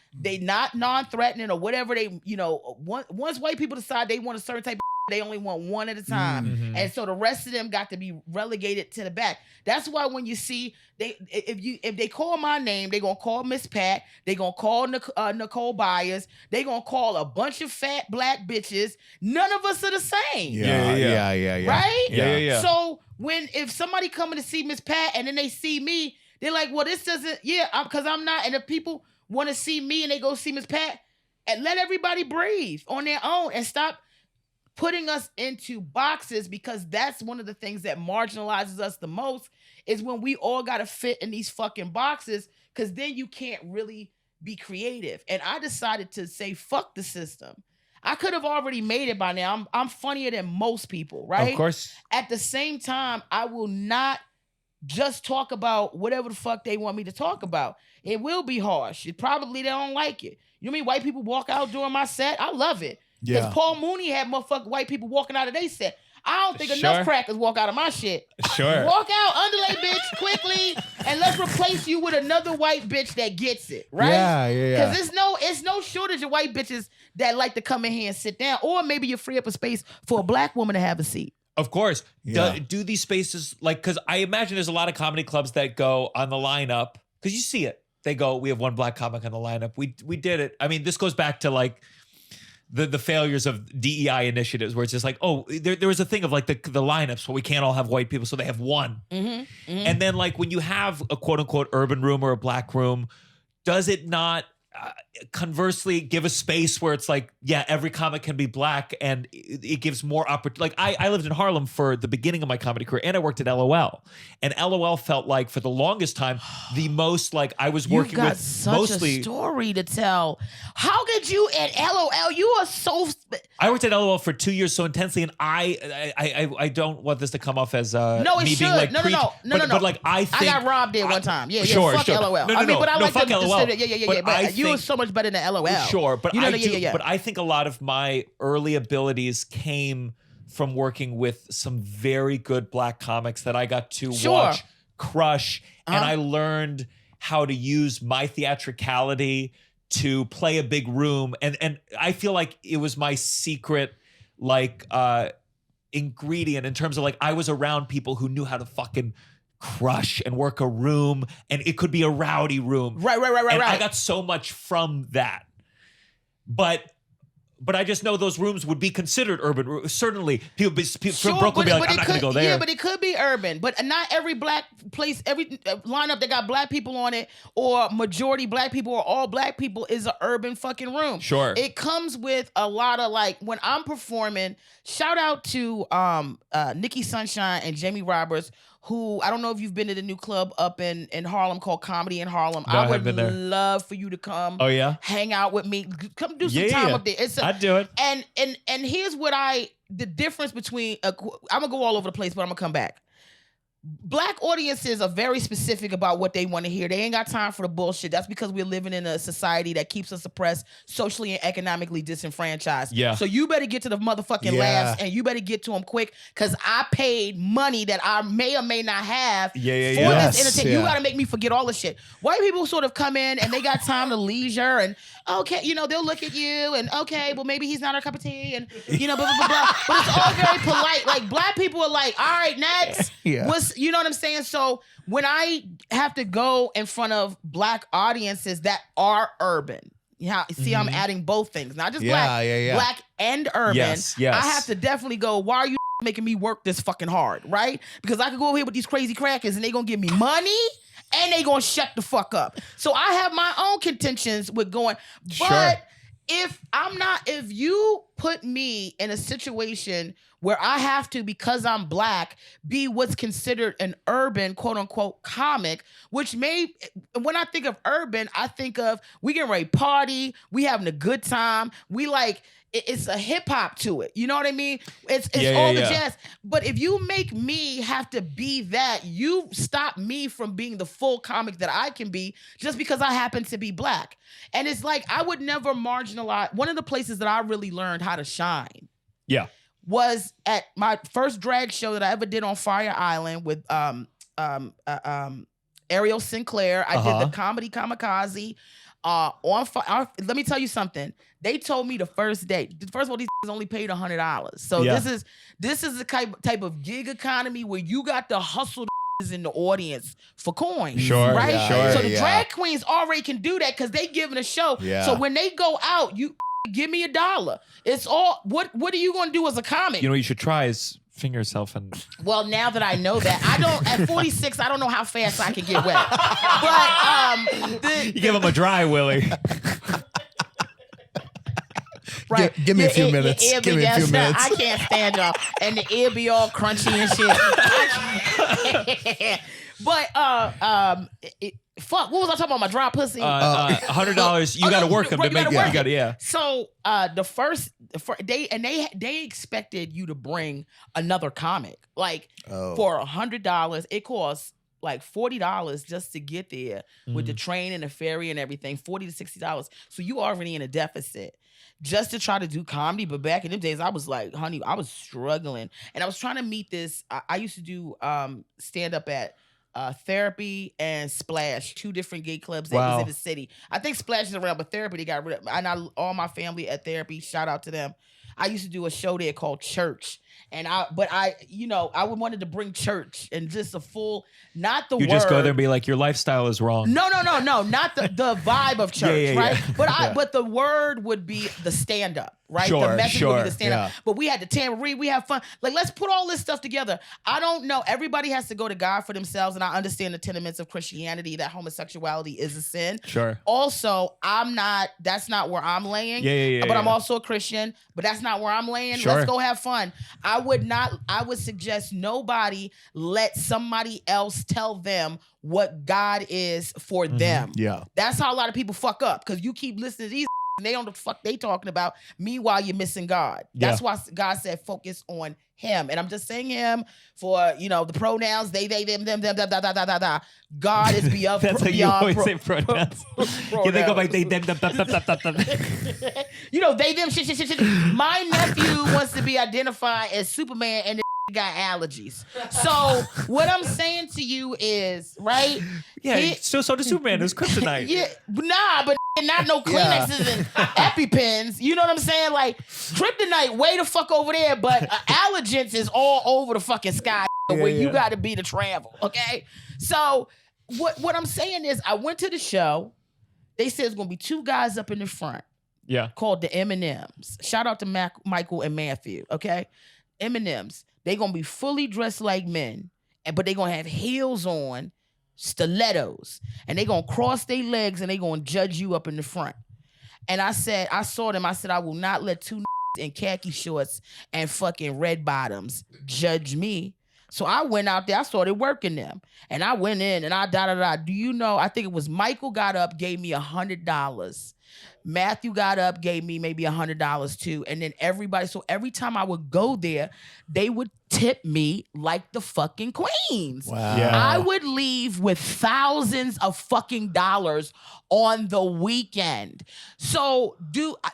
non-threatening or whatever they, once white people decide they want a certain type of they only want one at a time. Mhm. And so the rest of them got to be relegated to the back. That's why when you see if they call my name, they're gonna call Miss Pat, they're gonna call Nicole Byers, they're gonna call a bunch of fat black bitches. None of us are the same. Yeah. Right? Yeah. So if somebody coming to see Miss Pat and then they see me, they're like, well, this doesn't, because I'm not. And if people want to see me and they go see Miss Pat, and let everybody breathe on their own and stop putting us into boxes, because that's one of the things that marginalizes us the most is when we all got to fit in these fucking boxes, because then you can't really be creative. And I decided to say, fuck the system. I could have already made it by now. I'm funnier than most people, right? Of course. At the same time, I will not just talk about whatever the fuck they want me to talk about. It will be harsh. Probably they don't like it. You know what I mean? White people walk out during my set. I love it. Because Yeah. Paul Mooney had motherfucking white people walking out of their set. I don't think Sure. enough crackers walk out of my shit. Sure. Walk out, underlay bitch, quickly, and let's replace you with another white bitch that gets it, right? Yeah. Because it's no shortage of white bitches that like to come in here and sit down. Or maybe you free up a space for a black woman to have a seat. Of course. Yeah. Do these spaces, like, because I imagine there's a lot of comedy clubs that go on the lineup, because you see it. They go, we have one black comic on the lineup. We did it. I mean, this goes back to like the failures of DEI initiatives where it's just like, oh, there was a thing of like the lineups where we can't all have white people, so they have one. And then like when you have a quote unquote urban room or a black room, does it not conversely give a space where it's like, yeah, every comic can be black and it gives more opportunity. Like I lived in Harlem for the beginning of my comedy career and I worked at LOL, and LOL felt like for the longest time the most like I was working you got with such mostly a story to tell. How could you at LOL? You are so. I worked at LOL for 2 years so intensely, and I don't want this to come off as No, it me should. being like No. But like I think I got robbed there one time. Yeah, sure, fuck sure. LOL. No, I mean, but I like fuck to LOL. Yeah. But But you think- were so much better than LOL. Sure, but you know, I But I think a lot of my early abilities came from working with some very good black comics that I got to watch crush, and I learned how to use my theatricality to play a big room, and I feel like it was my secret like ingredient in terms of like I was around people who knew how to fucking crush and work a room, and it could be a rowdy room. Right. And I got so much from that. But I just know those rooms would be considered urban. Certainly, people from Brooklyn would be like, I'm not going to go there. Yeah, but it could be urban. But not every black place, every lineup that got black people on it, or majority black people, or all black people, is an urban fucking room. Sure. It comes with a lot of like, when I'm performing, shout out to Nikki Sunshine and Jamie Roberts, who I don't know if you've been to the new club up in Harlem called Comedy in Harlem. No, I I would haven't been there. love for you to come. Oh, yeah? Hang out with me. Come do some Yeah, time yeah. up there. I'd do it. And here's what the difference between I'm gonna go all over the place, but I'm gonna come back. Black audiences are very specific about what they want to hear. They ain't got time for the bullshit. That's because we're living in a society that keeps us oppressed, socially and economically disenfranchised. Yeah. So you better get to the motherfucking Yeah. laughs, and you better get to them quick, because I paid money that I may or may not have Yeah, for Yes, this entertainment. yeah. You got to make me forget all the shit. White people sort of come in and they got time to leisure, and okay, you know, they'll look at you and okay, well maybe he's not our cup of tea, and you know, blah blah blah blah. But it's all very polite. Like black people are like, all right, next. Yeah. You know what I'm saying? So when I have to go in front of black audiences that are urban, see, I'm adding both things, not just black, black and urban. Yes. I have to definitely go, why are you making me work this fucking hard, right? Because I could go over here with these crazy crackers and they gonna give me money and they gonna shut the fuck up. So I have my own contentions with going, but if you put me in a situation where I have to, because I'm black, be what's considered an urban, quote unquote, comic, which when I think of urban, I think of we getting ready to party, we having a good time, we like, it's a hip hop to it. You know what I mean? It's all the jazz. But if you make me have to be that, you stop me from being the full comic that I can be just because I happen to be black. And it's like, I would never marginalize. One of the places that I really learned how to shine was at my first drag show that I ever did on Fire Island with Ariel Sinclair. I did the Comedy Kamikaze. Let me tell you something. They told me the first day. First of all, these only paid $100. So this is the type of gig economy where you got to hustle in the audience for coins, Sure, right? sure, So the drag queens already can do that because they giving a show. Yeah. So when they go out, you give me $1. It's all. What are you going to do as a comic? You know what you should try is finger yourself and Well, now that I know that, I don't. At 46, I don't know how fast I can get wet. But you give him a dry willy. right, Give me a few your minutes. ear Give be me a few that- minutes. I can't stand y'all, and the ear be all crunchy and shit. But fuck, what was I talking about? My dry pussy. $100. You got to work them to make. You got to So they expected you to bring another comic. Like for $100, it costs like $40 just to get there with the train and the ferry and everything. $40 to $60. So you already in a deficit just to try to do comedy. But back in them days, I was like, honey, I was struggling, and I was trying to meet this. I used to do stand up at Therapy and Splash, 2 different gay clubs that was in the city. I think Splash is around, but Therapy they got rid of. And all my family at Therapy, shout out to them. I used to do a show there called Church, And I wanted to bring church and just a full, not the You word. just go there and be like, your lifestyle is wrong. No, not the vibe of church, Yeah, right? yeah. But the word would be the stand up, right? Sure, the message would be sure, the stand up. yeah. But we had the tambourine, we have fun. Like, let's put all this stuff together. I don't know. Everybody has to go to God for themselves, and I understand the tenements of Christianity that homosexuality is a sin. Sure. Also, that's not where I'm laying. Yeah, But I'm yeah. also a Christian, but that's not where I'm laying. Sure. Let's go have fun. I would suggest nobody let somebody else tell them what God is for them. Yeah. That's how a lot of people fuck up, because you keep listening to these and they don't know the fuck they talking about. Meanwhile, you're missing God. That's why God said focus on him. And I'm just saying him for, the pronouns, they, them, da, da, da, da, da, da. God is beyond. That's how you always say pronouns. You think of like they, them, they, them, shit. My nephew wants to be identified as Superman and got allergies. So what I'm saying to you is, right? Yeah, so does Superman. It's kryptonite. Yeah, nah, but not no Kleenexes and EpiPens. You know what I'm saying? Like, kryptonite way the fuck over there, but allergens is all over the fucking sky where you got to be to travel, okay? So what I'm saying is, I went to the show. They said it's going to be two guys up in the front. Yeah. Called the M&Ms. Shout out to Michael and Matthew, okay? M&Ms. They going to be fully dressed like men, but they going to have heels on, stilettos, and they going to cross their legs and they going to judge you up in the front. And I saw them, I said, I will not let two in khaki shorts and fucking red bottoms judge me. So I went out there, I started working them. And I went in and I Do you know, I think it was Michael got up, gave me $100. Matthew got up, gave me maybe $100 too. And then everybody, so every time I would go there, they would tip me like the fucking queens. Wow. Yeah. I would leave with thousands of fucking dollars on the weekend. So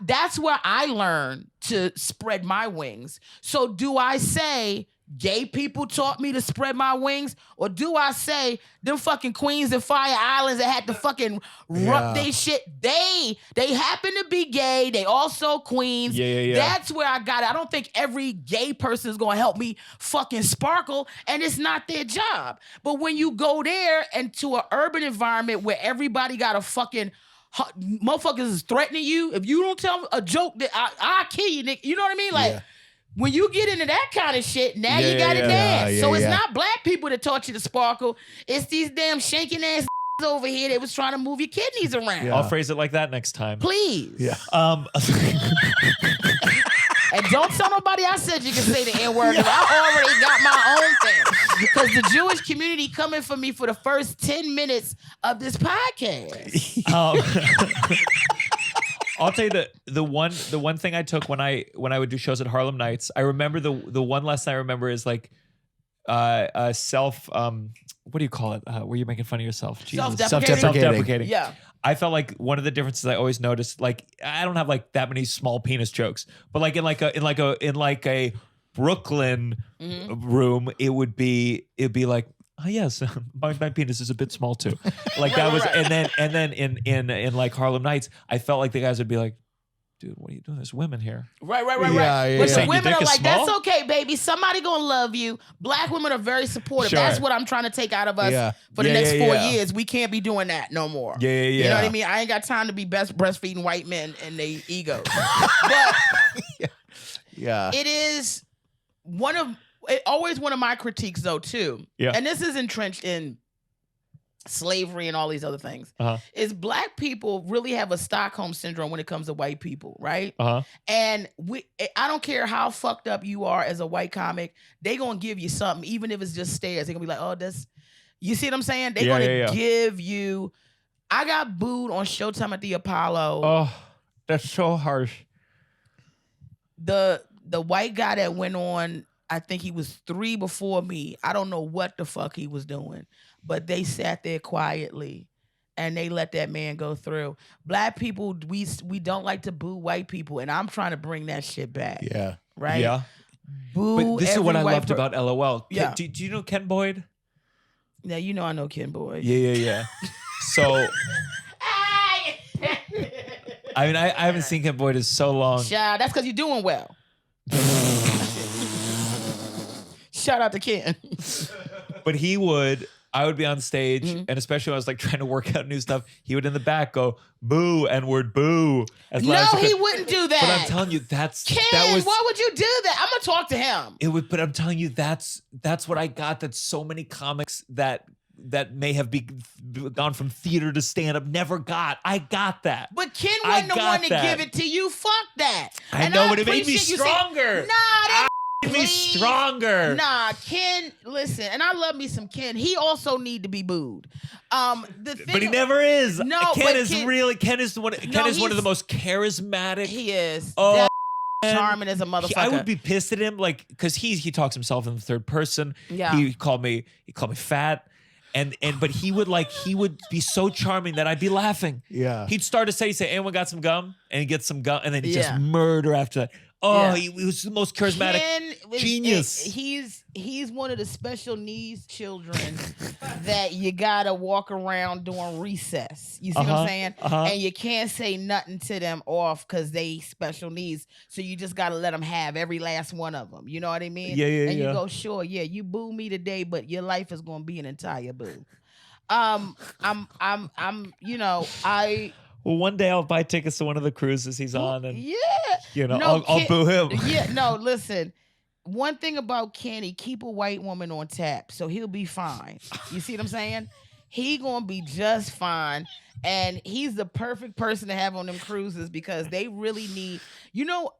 that's where I learned to spread my wings. So do I say gay people taught me to spread my wings, or do I say them fucking queens and Fire Islands that had to fucking rub they shit? They happen to be gay. They also queens. Yeah. That's where I got it. I don't think every gay person is gonna help me fucking sparkle, and it's not their job. But when you go there into an urban environment where everybody got a fucking motherfuckers is threatening you, if you don't tell me a joke, that I'll kill you, nigga. You know what I mean? Like. When you get into that kind of shit, now you gotta dance. So it's not black people that taught you to sparkle. It's these damn shaking ass over here that was trying to move your kidneys around. Yeah. I'll phrase it like that next time. Please. Yeah. And don't tell nobody I said you can say the N-word. I already got my own thing. Because the Jewish community coming for me for the first 10 minutes of this podcast. I'll tell you the one thing I took when I would do shows at Harlem Nights. I remember the one lesson I remember is like self what do you call it? Where you're making fun of yourself? Jesus. Self-deprecating. Yeah. I felt like one of the differences I always noticed, like I don't have like that many small penis jokes, but like in like a Brooklyn room, it'd be like, oh yes, my penis is a bit small too. Like that was, and then in like Harlem Nights, I felt like the guys would be like, dude, what are you doing? There's women here. Right. Yeah, But yeah. the Your women dick are is like, small? that's okay, baby. Somebody gonna love you. Black women are very supportive. Sure. That's what I'm trying to take out of us for the next 4 years. We can't be doing that no more. Yeah. You know what I mean? I ain't got time to be breastfeeding white men and their egos. But Yeah. it is always one of my critiques though too. Yeah. And this is entrenched in slavery and all these other things. Is black people really have a Stockholm syndrome when it comes to white people, right? And I don't care how fucked up you are as a white comic, they gonna give you something, even if it's just stares. They're gonna be like, oh, that's, you see what I'm saying? They're gonna give you. I got booed on Showtime at the Apollo. Oh, that's so harsh. The white guy that went on, I think he was 3 before me. I don't know what the fuck he was doing, but they sat there quietly and they let that man go through. Black people, we don't like to boo white people, and I'm trying to bring that shit back. Yeah. Right? Yeah. Boo. But this is what I every white loved about LOL. Yeah. Do you know Ken Boyd? Now you know I know Ken Boyd. Yeah. So I mean, I haven't seen Ken Boyd in so long. Child, that's because you're doing well. Shout out to Ken. But I would be on stage, and especially when I was like trying to work out new stuff, he would in the back go, boo, N-word, boo. As loud as No, could. he wouldn't do that. But I'm telling you, Ken, that was, why would you do that? I'm gonna talk to him. it would, but I'm telling you, that's what I got. That so many comics that may have gone from theater to stand up never got. I got that. But Ken I wasn't the got one to that. give it to you. Fuck that. I know, but it made me appreciate you saying- stronger. Nah, that It made me please. stronger. Nah, Ken, listen, and I love me some Ken. He also need to be booed. The thing, But he never is. No, Ken but is Ken- really Ken is one. Ken is one of he's- the most charismatic. He is. Oh, That man. charming as a motherfucker. I would be pissed at him, like, because he talks himself in the third person. Yeah. He called me fat. But he would be so charming that I'd be laughing. Yeah. He'd start to say, anyone got some gum? And he'd get some gum, and then he'd Yeah. just murder after that. Oh, Yeah. he was the most charismatic. Ken genius. He's one of the special needs children that you gotta walk around during recess. You see what I'm saying? And you can't say nothing to them off because they special needs. So you just gotta let them have every last one of them. You know what I mean? Yeah, And you yeah. go, sure, yeah, you boo me today, but your life is gonna be an entire boo. Well, one day I'll buy tickets to one of the cruises he's on, and Yeah. I'll boo him. Yeah, no, listen. One thing about Kenny, keep a white woman on tap, so he'll be fine. You see what I'm saying? He gonna be just fine. And he's the perfect person to have on them cruises because they really need, no,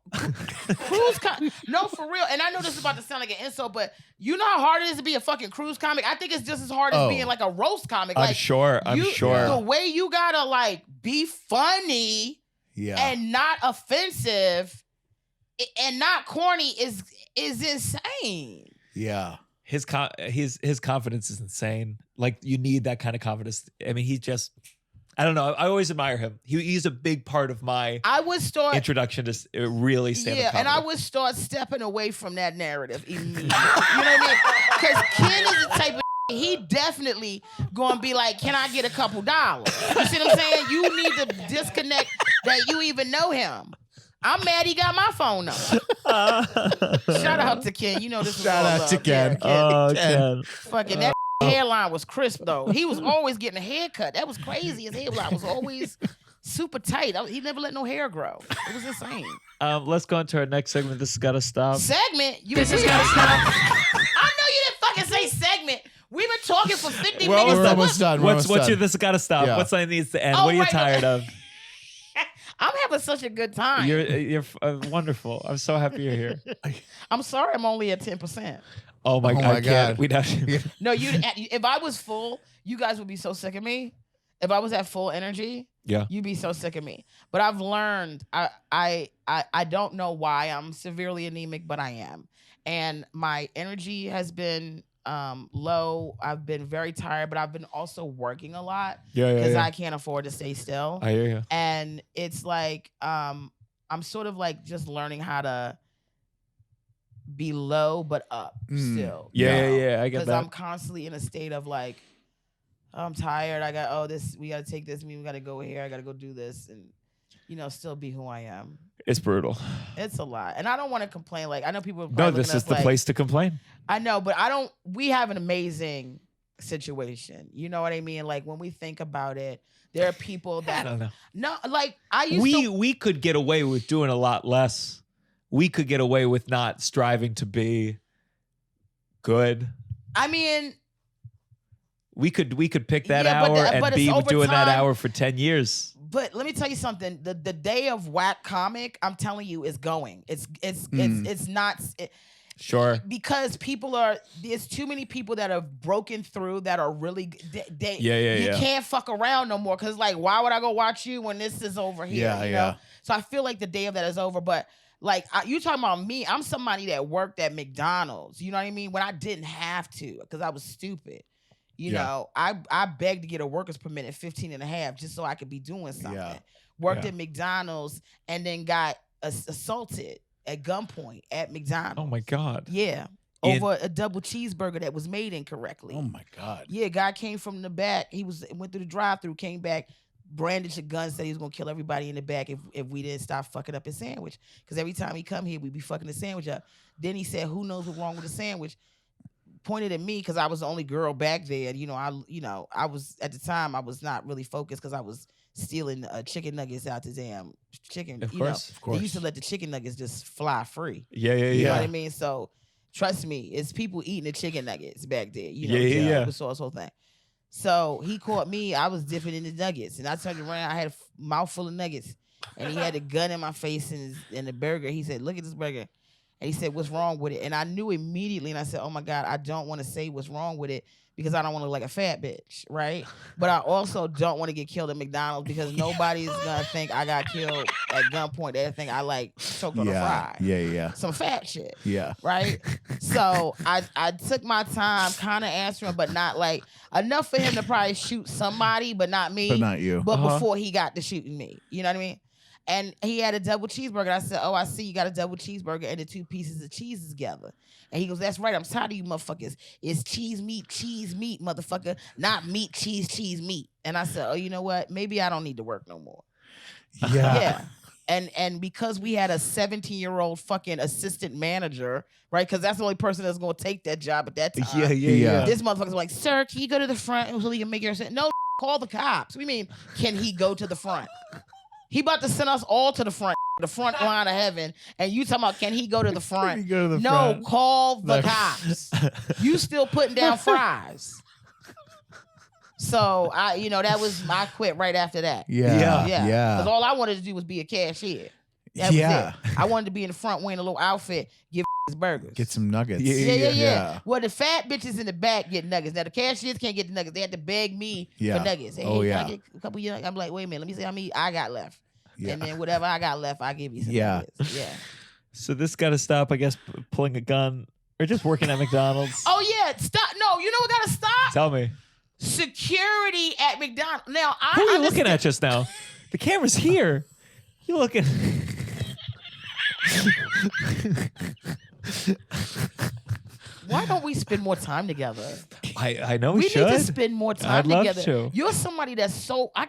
for real. And I know this is about to sound like an insult, but you know how hard it is to be a fucking cruise comic? I think it's just as hard as being like a roast comic. I'm Like, sure. The way you gotta like be funny Yeah. and not offensive and not corny is insane. Yeah. His confidence is insane. Like, you need that kind of confidence. I mean, I don't know. I always admire him. He's a big part of my introduction to really stand-up comedy. And I would start stepping away from that narrative immediately. You know what I mean? Because Ken is the type of he definitely gonna be like, can I get a couple dollars? You see what I'm saying? You need to disconnect that you even know him. I'm mad he got my phone number. Shout out to Ken. You know this is Shout all out love. to Ken. Yeah, Ken. Fucking that hairline was crisp though. He was always getting a haircut. That was crazy. His hairline was always super tight. He never let no hair grow. It was insane. Let's go into our next segment. This has got to stop. Segment? This has got to stop. I know you didn't fucking say segment. We've been talking for 50 minutes. We're almost done. What's your this has got to stop? Yeah. What's something needs to end? Oh, What are you right, tired of? I'm having such a good time. You're wonderful. I'm so happy you're here. I'm sorry I'm only at 10%. Oh my my God. We'd have to. No, if I was full, you guys would be so sick of me. If I was at full energy, Yeah. you'd be so sick of me. But I've learned I don't know why I'm severely anemic, but I am. And my energy has been low. I've been very tired, but I've been also working a lot because I can't afford to stay still. I hear you. And it's like I'm sort of like just learning how to be low but up still. Yeah. I get Because that. I'm constantly in a state of like, I'm tired. I got we got to take this. We got to go here. I got to go do this, and still be who I am. It's brutal. It's a lot, and I don't want to complain. Like I know people. Are No, probably this looking is at the us like, place to complain. I know, but I don't. We have an amazing situation. You know what I mean? Like when we think about it, there are people that I don't know. No, like I used to. We could get away with doing a lot less. We could get away with not striving to be good. I mean, We could pick that Yeah, but hour the- and but be it's over doing that time. hour for 10 years. but let me tell you something. The day of whack comic, I'm telling you, is going. It's not. Sure. Because there's too many people that have broken through that are really, you can't fuck around no more. Cause like, why would I go watch you when this is over here? Yeah, you yeah. know? So I feel like the day of that is over. But like, you talking about me, I'm somebody that worked at McDonald's, you know what I mean? When I didn't have to, cause I was stupid. You know, I begged to get a worker's permit at 15 and a half just so I could be doing something. Yeah. Worked at McDonald's and then got assaulted at gunpoint at McDonald's. Oh my God. Yeah. In- Over a double cheeseburger that was made incorrectly. Oh my God. Yeah, guy came from the back. Went through the drive-through, came back, brandished a gun, said he was gonna kill everybody in the back if we didn't stop fucking up his sandwich. Because every time he come here, we be fucking the sandwich up. Then he said, "Who knows what's wrong with the sandwich?" pointed at me because I was the only girl back there. I was at the time I was not really focused because I was stealing chicken nuggets out the damn chicken. Of course. They used to let the chicken nuggets just fly free. Yeah. You know what I mean? So trust me, it's people eating the chicken nuggets back there. Yeah. We saw this whole thing. So he caught me. I was dipping in the nuggets, and I turned around. I had a mouthful of nuggets, and he had a gun in my face and the burger. He said, "Look at this burger," and he said, "What's wrong with it?" And I knew immediately, and I said, "Oh my God, I don't want to say what's wrong with it because I don't want to look like a fat bitch, right? But I also don't want to get killed at McDonald's because nobody's gonna think I got killed at gunpoint. They think I like choked on a fry, Yeah. some fat shit." Yeah. Right? So I took my time kind of answering, but not like enough for him to probably shoot somebody, but not me. But not you. But before he got to shooting me. You know what I mean? And he had a double cheeseburger. I said, "Oh, I see you got a double cheeseburger and the 2 pieces of cheese together." And he goes, "That's right. I'm tired of you motherfuckers. It's cheese, meat, motherfucker. Not meat, cheese, meat." And I said, "Oh, you know what? Maybe I don't need to work no more." Yeah. And because we had a 17-year-old fucking assistant manager, right? Because that's the only person that's going to take that job at that time. Yeah. This motherfucker's like, "Sir, can you go to the front so he can make your sense?" No, call the cops. We mean, can he go to the front? He about to send us all to the front line of heaven, and you talking about can he go to the front? No, front? call the cops. You still putting down fries. So that was I quit right after that. Yeah. Because all I wanted to do was be a cashier. That was it. I wanted to be in the front wearing a little outfit, give his burgers. Get some nuggets. Yeah. Well, the fat bitches in the back get nuggets. Now the cashiers can't get the nuggets. They had to beg me for nuggets. Hey, can I get a couple of nuggets? I'm like, wait a minute, let me see how many I got left. Yeah. And then whatever I got left, I give you some nuggets. Yeah. So this got to stop, I guess, pulling a gun or just working at McDonald's. Oh yeah, stop. No, you know what got to stop? Tell me. Security at McDonald's. Now Who are you looking at just now? The camera's here. You looking? Why don't we spend more time together? I know we should. Need to spend more time I'd love together. to. You're somebody that's so I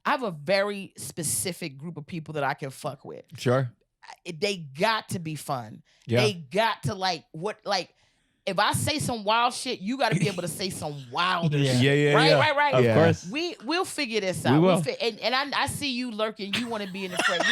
have a very specific group of people that I can fuck with. Sure. They got to be fun. Yeah. They got to if I say some wild shit, you got to be able to say some wilder shit. Yeah. Right. Of course. We'll figure this out. We will. And I see you lurking. You want to be in the front.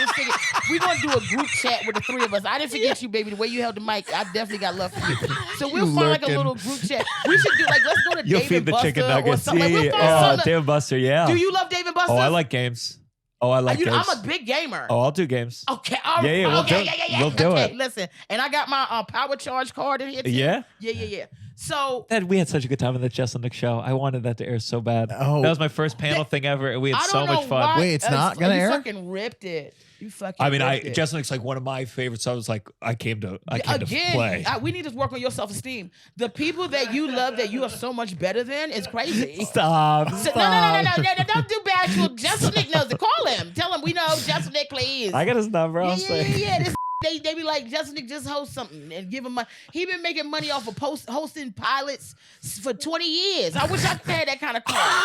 We're going to do a group chat with the 3 of us. I didn't forget you, baby. The way you held the mic, I definitely got love for you. So we'll find like a little group chat. We should do let's go to You'll Dave feed and the Buster chicken or nuggets. something. We'll find something. Dave and Buster, yeah. Do you love Dave and Buster? Oh, I like games. Oh, I like games. I'm a big gamer. Oh, I'll do games. Okay. Yeah, we'll do it. We'll do okay, it. Listen, and I got my power charge card in here too. Yeah? Yeah. So We had such a good time on the Jess and Nick show. I wanted that to air so bad. Oh. That was my first panel thing ever, and we had I so don't know much fun. why- Wait, it's not gonna air? You fucking ripped it. You fucking. I mean, ripped it. Jess and Nick's like one of my favorites. So I was like, I came to play. We need to work on your self-esteem. The people that you love that you are so much better than is crazy. Stop. So, no, don't do bashful. Justin Nick knows it. Call him. Tell him we know Justin Nick, please. I got his number. I'll say. Yeah. This they be like, Justin Nick, just host something and give him money. He been making money off of hosting pilots for 20 years. I wish I could have that kind of car.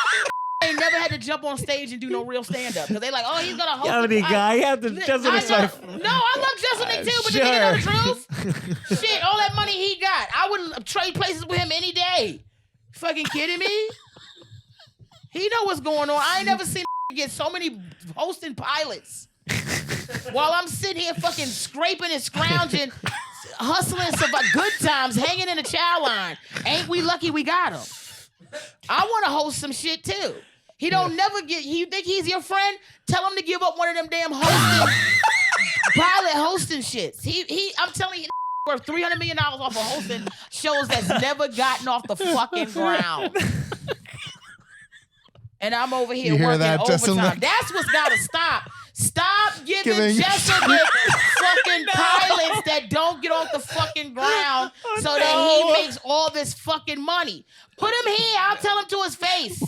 Ain't never had to jump on stage and do no real stand-up because they like, oh, he's gonna host. I have to. Justin Nick's my. No, I love Justin Nick too, but the nigga know the truth. Shit, all that money he got, I would trade places with him any day. Fucking kidding me? He know what's going on. I ain't never seen get so many hosting pilots. While I'm sitting here fucking scraping and scrounging, hustling some good times, hanging in the chow line. Ain't we lucky we got him? I want to host some shit too. He don't never get. You think he's your friend? Tell him to give up one of them damn hosting pilot hosting shits. He. I'm telling you, worth $300 million off of hosting shows that's never gotten off the fucking ground. And I'm over here working overtime. That's what's got to stop. Stop giving Justin fucking pilots that don't get off the fucking ground so that he makes all this fucking money. Put him here. I'll tell him to his face.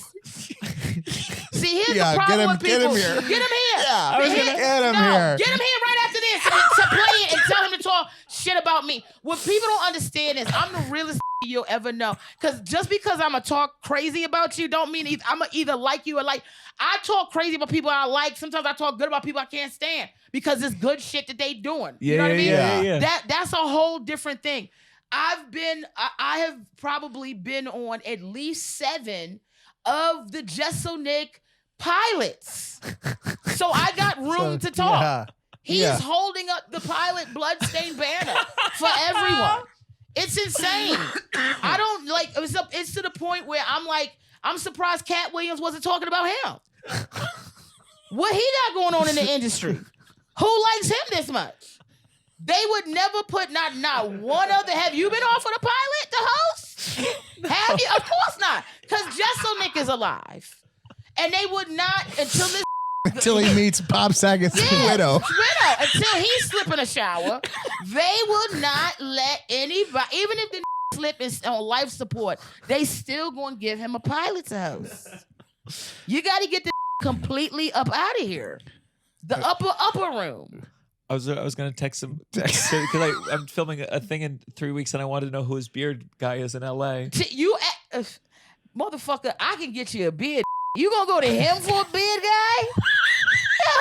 See, here's the problem with people. Get him here. Get him here. Yeah, I was gonna get him here. Get him here right after this to play it and tell him to talk shit about me. What people don't understand is I'm the realest you'll ever know. Because just because I'm going to talk crazy about you don't mean I'm going to either like you or like. I talk crazy about people I like. Sometimes I talk good about people I can't stand because it's good shit that they doing. You know what I mean? Yeah. That's a whole different thing. I have probably been on at least 7 of the Jesselnick pilots. So I got room to talk. Yeah. He is holding up the pilot bloodstained banner for everyone. It's insane. I don't like. It's to the point where I'm surprised Cat Williams wasn't talking about him. What he got going on in the industry? Who likes him this much? They would never put not one other. Have you been offered a pilot, the host? Have you? Of course not, because Jesselnick is alive, and they would not until he meets Bob Saget's widow. Until he slip in a shower, they will not let anybody, even if the slip is on life support, they still gonna give him a pilot to host. You got to get the completely up out of here. The upper room. I was gonna text him because I'm filming a thing in 3 weeks and I wanted to know who his beard guy is in LA. Motherfucker, I can get you a beard. You gonna go to him for a beard guy?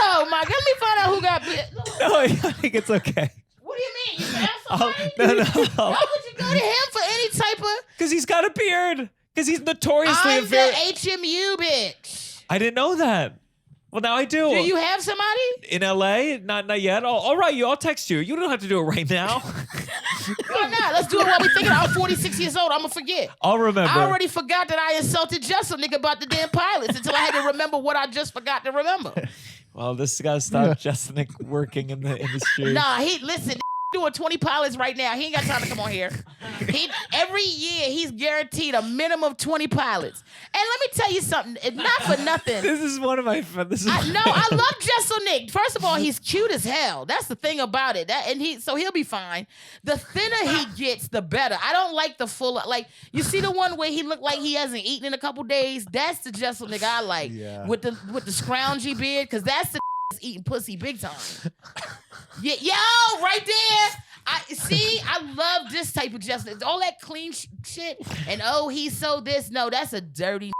Oh my God, let me find out who got beard. No, I think it's okay. What do you mean? You found somebody? No. Why would you go to him for any type of? Because he's got a beard. Because he's notoriously I'm the HMU bitch. I didn't know that. Well, now I do. Do you have somebody? In LA? Not yet. I'll write you. I'll text you. You don't have to do it right now. Why not? Let's do it while we're thinking. I'm 46 years old. I'm going to forget. I'll remember. I already forgot that I insulted Jesselnick about the damn pilots until I had to remember what I just forgot to remember. Well, this got to stop Jesselnick working in the industry. Nah, listen, doing 20 pilots right now. He ain't got time to come on here. Every year, he's guaranteed a minimum of 20 pilots. And let me tell you something. It's not for nothing. This is one of my... I love Jesselnick. First of all, he's cute as hell. That's the thing about it. So he'll be fine. The thinner he gets, the better. I don't like the full... Like, you see the one where he looked like he hasn't eaten in a couple days? That's the Jesselnick I like. Yeah. With the scroungy beard, because that's the eating pussy big time. Yeah, yo, right there. I love this type of justice. All that clean shit. And he's so this. No, that's a dirty.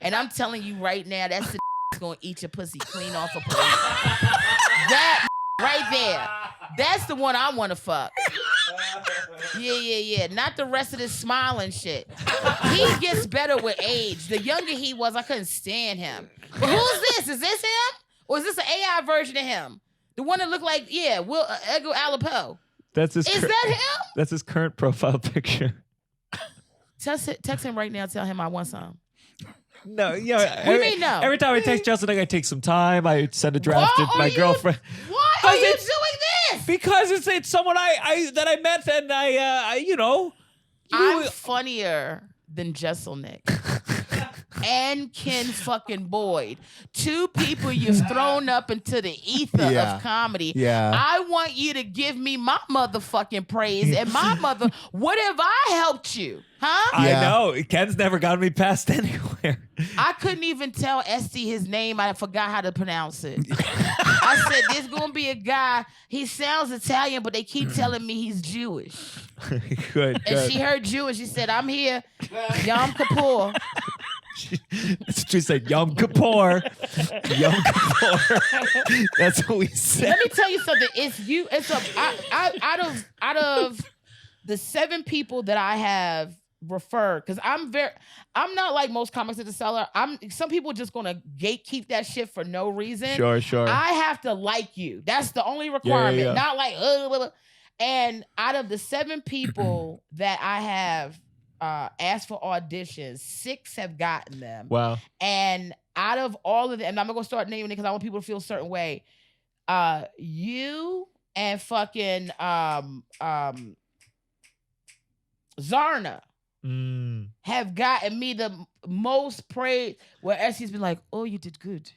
And I'm telling you right now, that's the gonna eat your pussy clean off a plate. That right there. That's the one I want to fuck. Yeah. Not the rest of this smiling shit. He gets better with age. The younger he was, I couldn't stand him. But who's this? Is this him? Or is this an AI version of him? The one that looked like, Edgar Allan Poe. Is that him? That's his current profile picture. Text him right now. Tell him I want some. No, What do you mean no? Every time I text Justin, I take some time. I send a draft to my girlfriend. Why are you doing this? Because it's someone that I met and I'm funnier than Jesselnick. And Ken fucking Boyd. 2 people you've thrown up into the ether of comedy. Yeah. I want you to give me my motherfucking praise and my mother. What have I helped you? Huh? I know. Ken's never gotten me past anywhere. I couldn't even tell Esty his name. I forgot how to pronounce it. I said, there's going to be a guy. He sounds Italian, but they keep telling me he's Jewish. Good. And she heard Jewish. She said, I'm here. Yom Kippur. That's what she said. Yom Kippur. Yom Kippur. That's what we said. Let me tell you something. Out of the 7 people that I have referred, because I'm not like most comics at the cellar. Some people just gonna gatekeep that shit for no reason. Sure. I have to like you. That's the only requirement. Yeah. Not like and out of the 7 people that I have asked for auditions, 6 have gotten them. Wow. And out of all of them, and I'm not gonna start naming it because I want people to feel a certain way. You and fucking Zarna have gotten me the most praise, where Essie's been like, "Oh, you did good."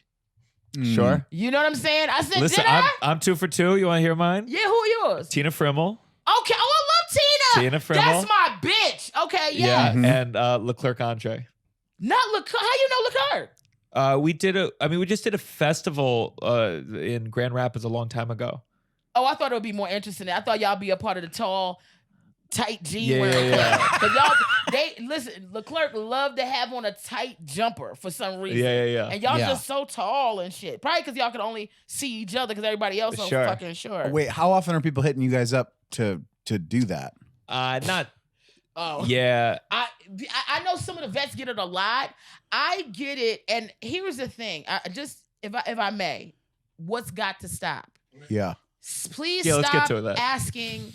Sure. You know what I'm saying? I said, listen, did I? I'm 2 for 2. You want to hear mine? Yeah, who are yours? Tina Frimmel. Okay. Oh, I love Tina. Tina Frimmel. That's my bitch. Okay, yeah. And Leclerc Andre. Not Leclerc. How you know Leclerc? We just did a festival in Grand Rapids a long time ago. Oh, I thought it would be more interesting. I thought y'all be a part of the tall, tight G wearing Yeah. club. But listen, Leclerc loved to have on a tight jumper for some reason. Yeah. And y'all just so tall and shit. Probably because y'all could only see each other because everybody else so Sure. fucking short. Wait, how often are people hitting you guys up to do that? Not. Oh. Yeah. I know some of the vets get it a lot. I get it. And here's the thing. If I may, what's got to stop? Yeah. Please Yeah, let's get stop to that. asking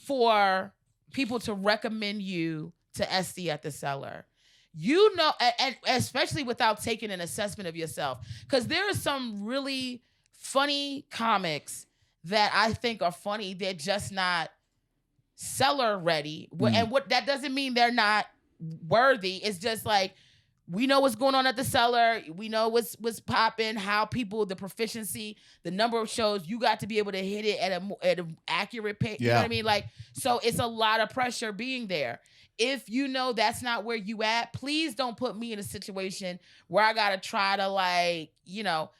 for people to recommend you to SD at the cellar. You know, and especially without taking an assessment of yourself. Because there are some really funny comics that I think are funny. They're just not cellar ready. And what that doesn't mean they're not worthy. It's just like, we know what's going on at the cellar. We know what's popping, how people, the proficiency, the number of shows, you got to be able to hit it at an accurate pace. You know what I mean? Like, so it's a lot of pressure being there. If you know that's not where you at, please don't put me in a situation where I got to try to like, you know,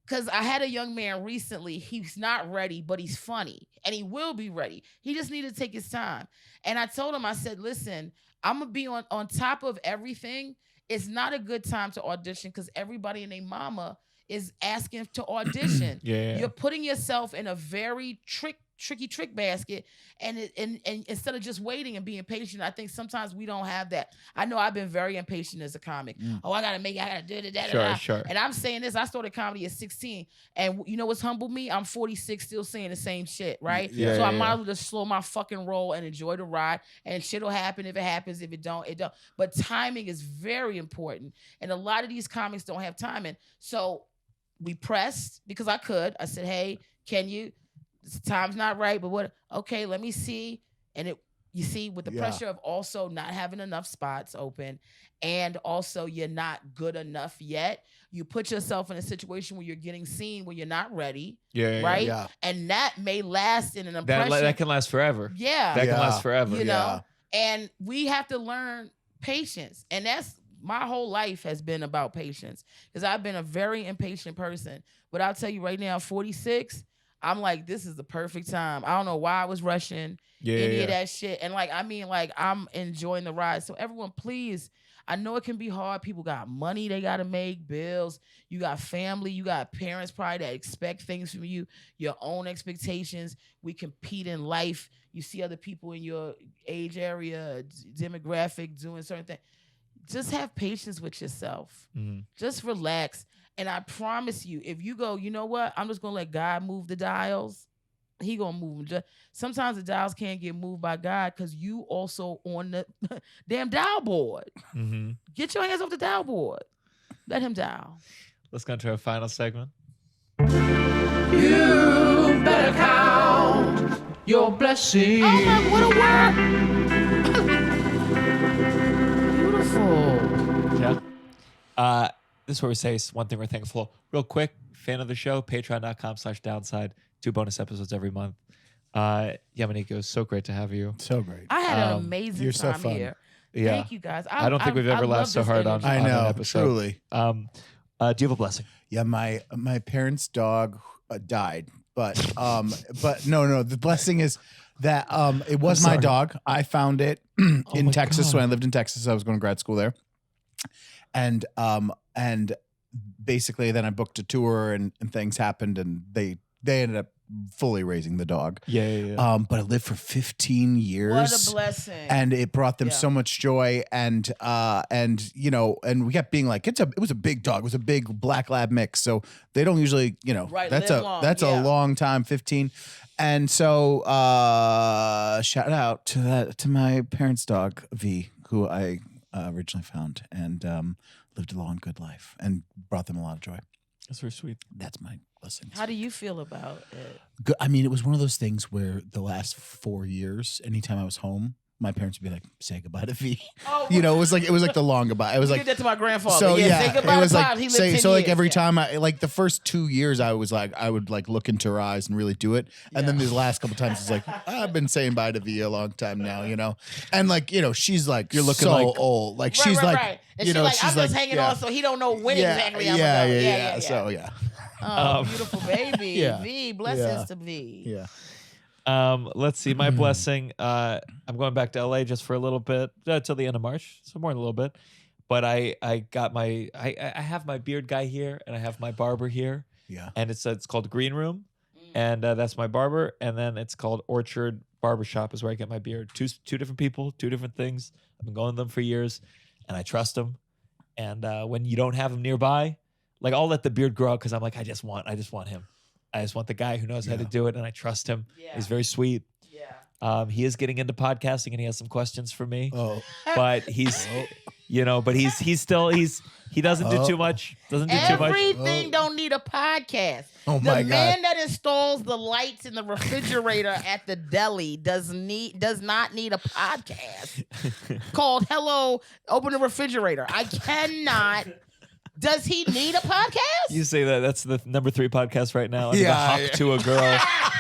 because I had a young man recently. He's not ready, but he's funny and he will be ready. He just needed to take his time. And I told him, I said, listen, I'm going to be on top of everything. It's not a good time to audition because everybody and their mama is asking to audition. You're putting yourself in a very tricky trick basket, and instead of just waiting and being patient, I think sometimes we don't have that. I know I've been very impatient as a comic. Oh, I gotta do that. Sure. And I'm saying this, I started comedy at 16, and you know what's humbled me? I'm 46, still saying the same shit, right? So I might as well just slow my fucking roll and enjoy the ride, and shit'll happen. If it happens, if it don't, it don't. But timing is very important, and a lot of these comics don't have timing. So we pressed because I said, hey, can you? This time's not right, but what? Okay, let me see. And you see, with the pressure of also not having enough spots open, and also you're not good enough yet, you put yourself in a situation where you're getting seen when you're not ready, right? Yeah. And that may last in an impression. That can last forever. Yeah, that can last forever. You know, and we have to learn patience, and that's. My whole life has been about patience because I've been a very impatient person. But I'll tell you right now, 46, I'm like, this is the perfect time. I don't know why I was rushing any of that shit. And like, I mean, like, I'm enjoying the ride. So everyone, please, I know it can be hard. People got money they got to make, bills. You got family. You got parents probably that expect things from you, your own expectations. We compete in life. You see other people in your age area, demographic doing certain things. Just have patience with yourself. Just relax. And I promise you, if you go, you know what? I'm just going to let God move the dials. He going to move them. Sometimes the dials can't get moved by God because you also on the damn dial board. Get your hands off the dial board. Let him dial. Let's go into our final segment. You better count your blessings. Oh my, what a word. Yeah. This is where we say one thing we're thankful. Real quick, fan of the show, patreon.com/downside. 2 bonus episodes every month. Yamaneika, it was so great to have you. So great. I had an amazing you're so time fun. here. Yeah. Thank you guys. I don't think we've ever laughed so hard on I know, an episode. truly. Do you have a blessing? Yeah, my parents' dog died, but no. The blessing is that it was my dog. I found it in Texas when I lived in Texas. I was going to grad school there, and basically then I booked a tour and things happened, and they ended up fully raising the dog. Yeah. But it lived for 15 years. What a blessing. And it brought them so much joy. And you know, and we kept being like, it was a big dog. It was a big black lab mix. So they don't usually, you know, that's a long time, 15. And so shout out to my parents' dog, V, who I originally found and lived a long, good life and brought them a lot of joy. That's very sweet. That's my blessings. How do you feel about it? Good. I mean, it was one of those things where the last 4 years, anytime I was home, my parents would be like, "Say goodbye to V." Oh, you know, it was like the long goodbye. It was like did that to my grandfather. So say goodbye it was to like Pop. He lived 10 so like years. every time I like the first 2 years I was like I would like look into her eyes and really do it, and then these last couple times it's like I've been saying bye to V a long time now, you know, and like you know she's like you're looking so like, old, like right, she's right, like right. And you know like, she's I'm like just hanging on, so he don't know when exactly I'm gonna go. Yeah. So yeah. Oh, beautiful baby. Yeah. V, blessings to V. Yeah. Let's see. My blessing. I'm going back to LA just for a little bit till the end of March, so more than a little bit. But I got I have my beard guy here, and I have my barber here. Yeah. And it's called Green Room, and that's my barber. And then it's called Orchard barbershop is where I get my beard. Two different people, two different things. I've been going to them for years, and I trust them. And when you don't have them nearby, like I'll let the beard grow out because I'm like, I just want him. I just want the guy who knows how to do it, and I trust him. Yeah. He's very sweet. Yeah. He is getting into podcasting, and he has some questions for me. Oh. But he's, but he's still he doesn't do too much. Doesn't do too much. Everything don't need a podcast. Oh my The God. man that installs the lights in the refrigerator at the deli does not need a podcast called "Hello, Open the Refrigerator." I cannot. Does he need a podcast? You say that. That's the number 3 podcast right now. Under Yeah, the Hawk to a Girl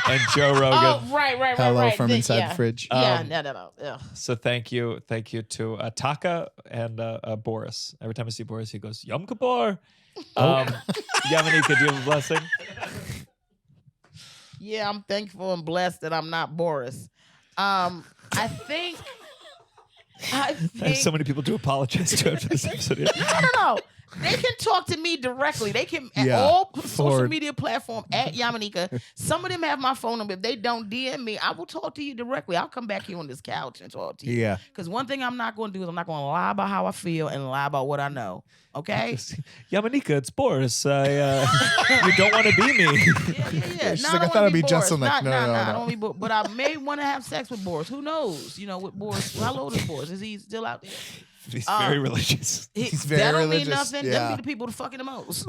and Joe Rogan. Oh, right. Hello from inside yeah. the fridge. Yeah, no. Yeah. So thank you to Taka and Boris. Every time I see Boris, he goes Yom Kippur. Yamaneika, do you have a blessing? Yeah, I'm thankful and blessed that I'm not Boris. I think. I have so many people to apologize to after this episode. No. They can talk to me directly. They can at Yeah, all social forward. media platform at Yamaneika. Some of them have my phone number. If they don't DM me, I will talk to you directly. I'll come back here on this couch and talk to you. Yeah. Because one thing I'm not going to do is I'm not going to lie about how I feel and lie about what I know. Okay? Yamaneika, it's Boris. You don't want to be me. Yeah. She's No, like, I don't thought wanna it'd be Boris. Justin. Like, no. I don't want to be but I may want to have sex with Boris. Who knows? With Boris. How old is Boris? Is he still out there? He's very religious. He's very that don't religious, mean nothing. yeah. Them be the people that fucking the most.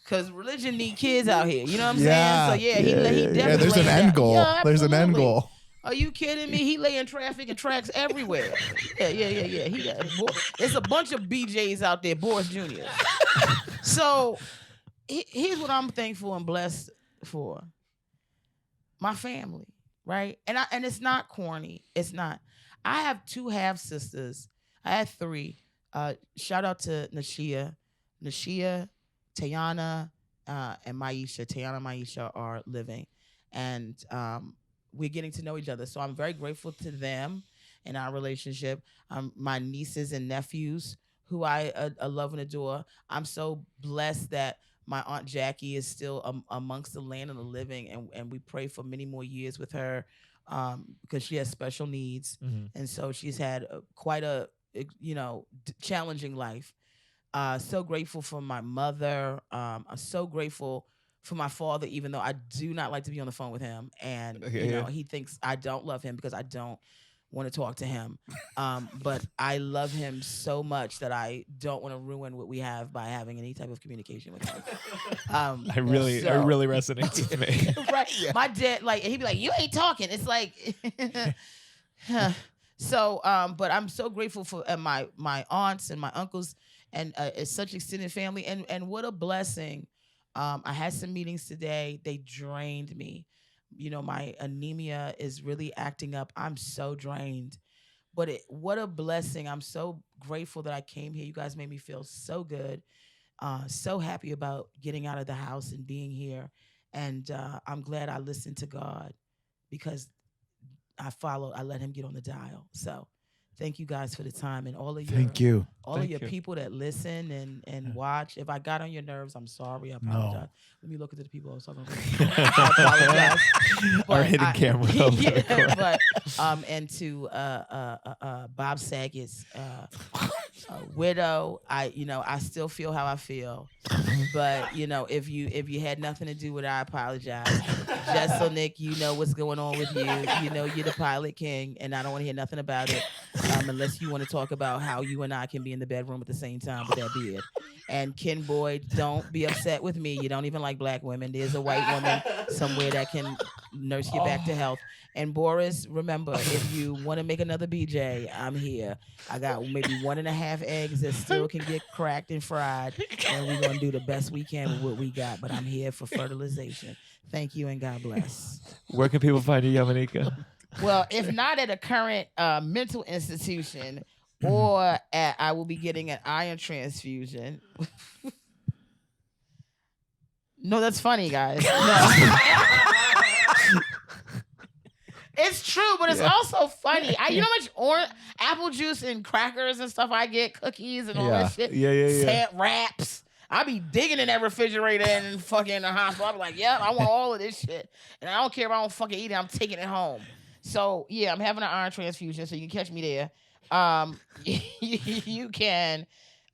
Because religion need kids out here. You know what I'm Yeah. saying? So he definitely Yeah, there's an laid end out. goal. Yeah, There's an end absolutely. goal. Are you kidding me? He lay in traffic and tracks everywhere. Yeah. He got it's a bunch of BJs out there, Boris Jr. So here's what I'm thankful and blessed for. My family, right? And it's not corny. It's not. I have 2 half sisters. I had 3. Shout out to Nashia, Tayana, and Maisha. Tayana and Maisha are living. And we're getting to know each other. So I'm very grateful to them in our relationship. My nieces and nephews, who I love and adore. I'm so blessed that my Aunt Jackie is still amongst the land of the living. And we pray for many more years with her because she has special needs. Mhm. And so she's had quite a challenging life. So grateful for my mother. I'm so grateful for my father, even though I do not like to be on the phone with him. And he thinks I don't love him because I don't want to talk to him. But I love him so much that I don't want to ruin what we have by having any type of communication with him. It really resonates with me. Right. Yeah. My dad, he'd be like, "You ain't talking." It's like, so. But I'm so grateful for my aunts and my uncles and it's such extended family. And what a blessing. I had some meetings today. They drained me. My anemia is really acting up. I'm so drained. But what a blessing. I'm so grateful that I came here. You guys made me feel so good. So happy about getting out of the house and being here. And I'm glad I listened to God because I let him get on the dial. So thank you guys for the time and all of your Thank you. people that listen and watch. If I got on your nerves, I'm sorry. I apologize. Let me look into the people I was talking about. I apologize. Our hidden camera. But and to Bob Saget's widow, I still feel how I feel. But if you had nothing to do with it, I apologize. Jesselnick, you know what's going on with you. You're the pilot king, and I don't want to hear nothing about it. Unless you want to talk about how you and I can be in the bedroom at the same time with that beard. And Ken Boyd, don't be upset with me. You don't even like black women. There's a white woman somewhere that can nurse you back to health. And Boris, remember, if you want to make another BJ, I'm here. I got maybe 1.5 eggs that still can get cracked and fried. And we're going to do the best we can with what we got. But I'm here for fertilization. Thank you and God bless. Where can people find you, Yamaneika? Well, if not at a current mental institution, or I will be getting an iron transfusion. No, that's funny, guys. No. It's true, but it's also funny. You know how much apple juice and crackers and stuff I get, cookies and all that shit? Yeah. Wraps. I be digging in that refrigerator and fucking in the hospital. I be like, yep, I want all of this shit. And I don't care if I don't fucking eat it. I'm taking it home. So yeah, I'm having an iron transfusion, so you can catch me there. You can.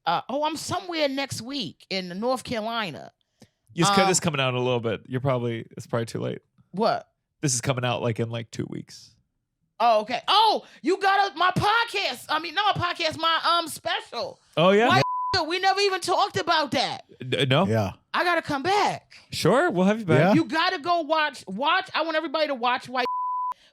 I'm somewhere next week in North Carolina. This is coming out in a little bit. It's probably too late. What? This is coming out like in like 2 weeks. Oh, okay. Oh, you got my podcast. I mean, not my podcast, my special. Oh yeah. White we never even talked about that. No. Yeah. I gotta come back. Sure, we'll have you back. Yeah. You gotta go watch. I want everybody to watch White.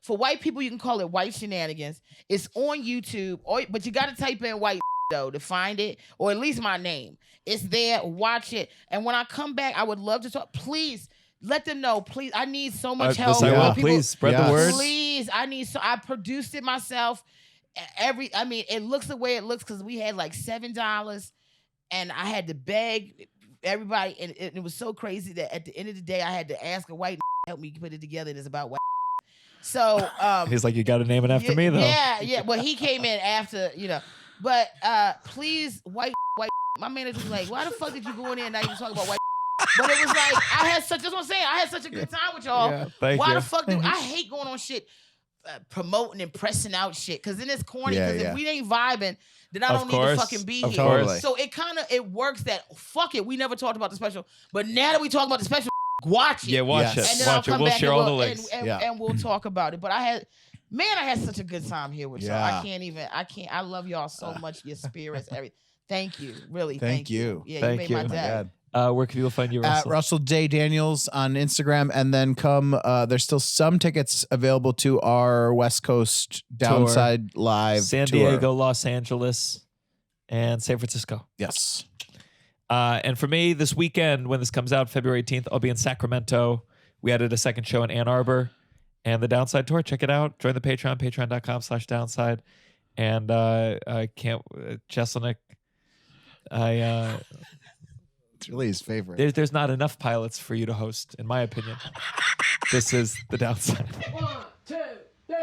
For white people, you can call it White Shenanigans. It's on YouTube, but you gotta type in White though to find it, or at least my name. It's there. Watch it. And when I come back, I would love to talk. Please. Let them know, please. I need so much help. Please spread the word. Please, I produced it myself. It looks the way it looks because we had like $7, and I had to beg everybody, and it was so crazy that at the end of the day, I had to ask a white to help me put it together. And it's about white. So he's like, you got to name it after me though. Yeah. Well, he came in after, But please, white. My manager was like, why the fuck did you go in there and not even talk about white? But it was like, that's what I'm saying. I had such a good time with y'all. Yeah, why the fuck I hate going on shit, promoting and pressing out shit. Because then it's corny. Because if we ain't vibing, then I don't need to fucking be here. Totally. So it works that, fuck it, we never talked about the special. But now that we talk about the special, watch it. Yeah, watch it. And then Watch it. We'll share all the links. And we'll talk about it. But I had such a good time here with y'all. I love y'all so much. Your spirits, everything. Thank you. Really. Thank you. Yeah, thank you made my day. Where can people find you, Russell? At Russell J. Daniels on Instagram. And then there's still some tickets available to our West Coast Downside Live San tour. Diego, Los Angeles, and San Francisco. Yes. And for me, this weekend, when this comes out, February 18th, I'll be in Sacramento. We added a second show in Ann Arbor. And the Downside Tour, check it out. Join the Patreon, patreon.com/downside. And I can't, Jesselnick, It's really his favorite. there's not enough pilots for you to host, in my opinion. This is the Downside. 1, 2, 3.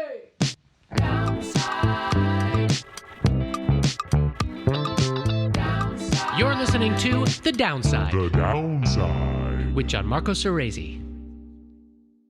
Downside. You're listening to The Downside. The Downside. With Gianmarco Soresi.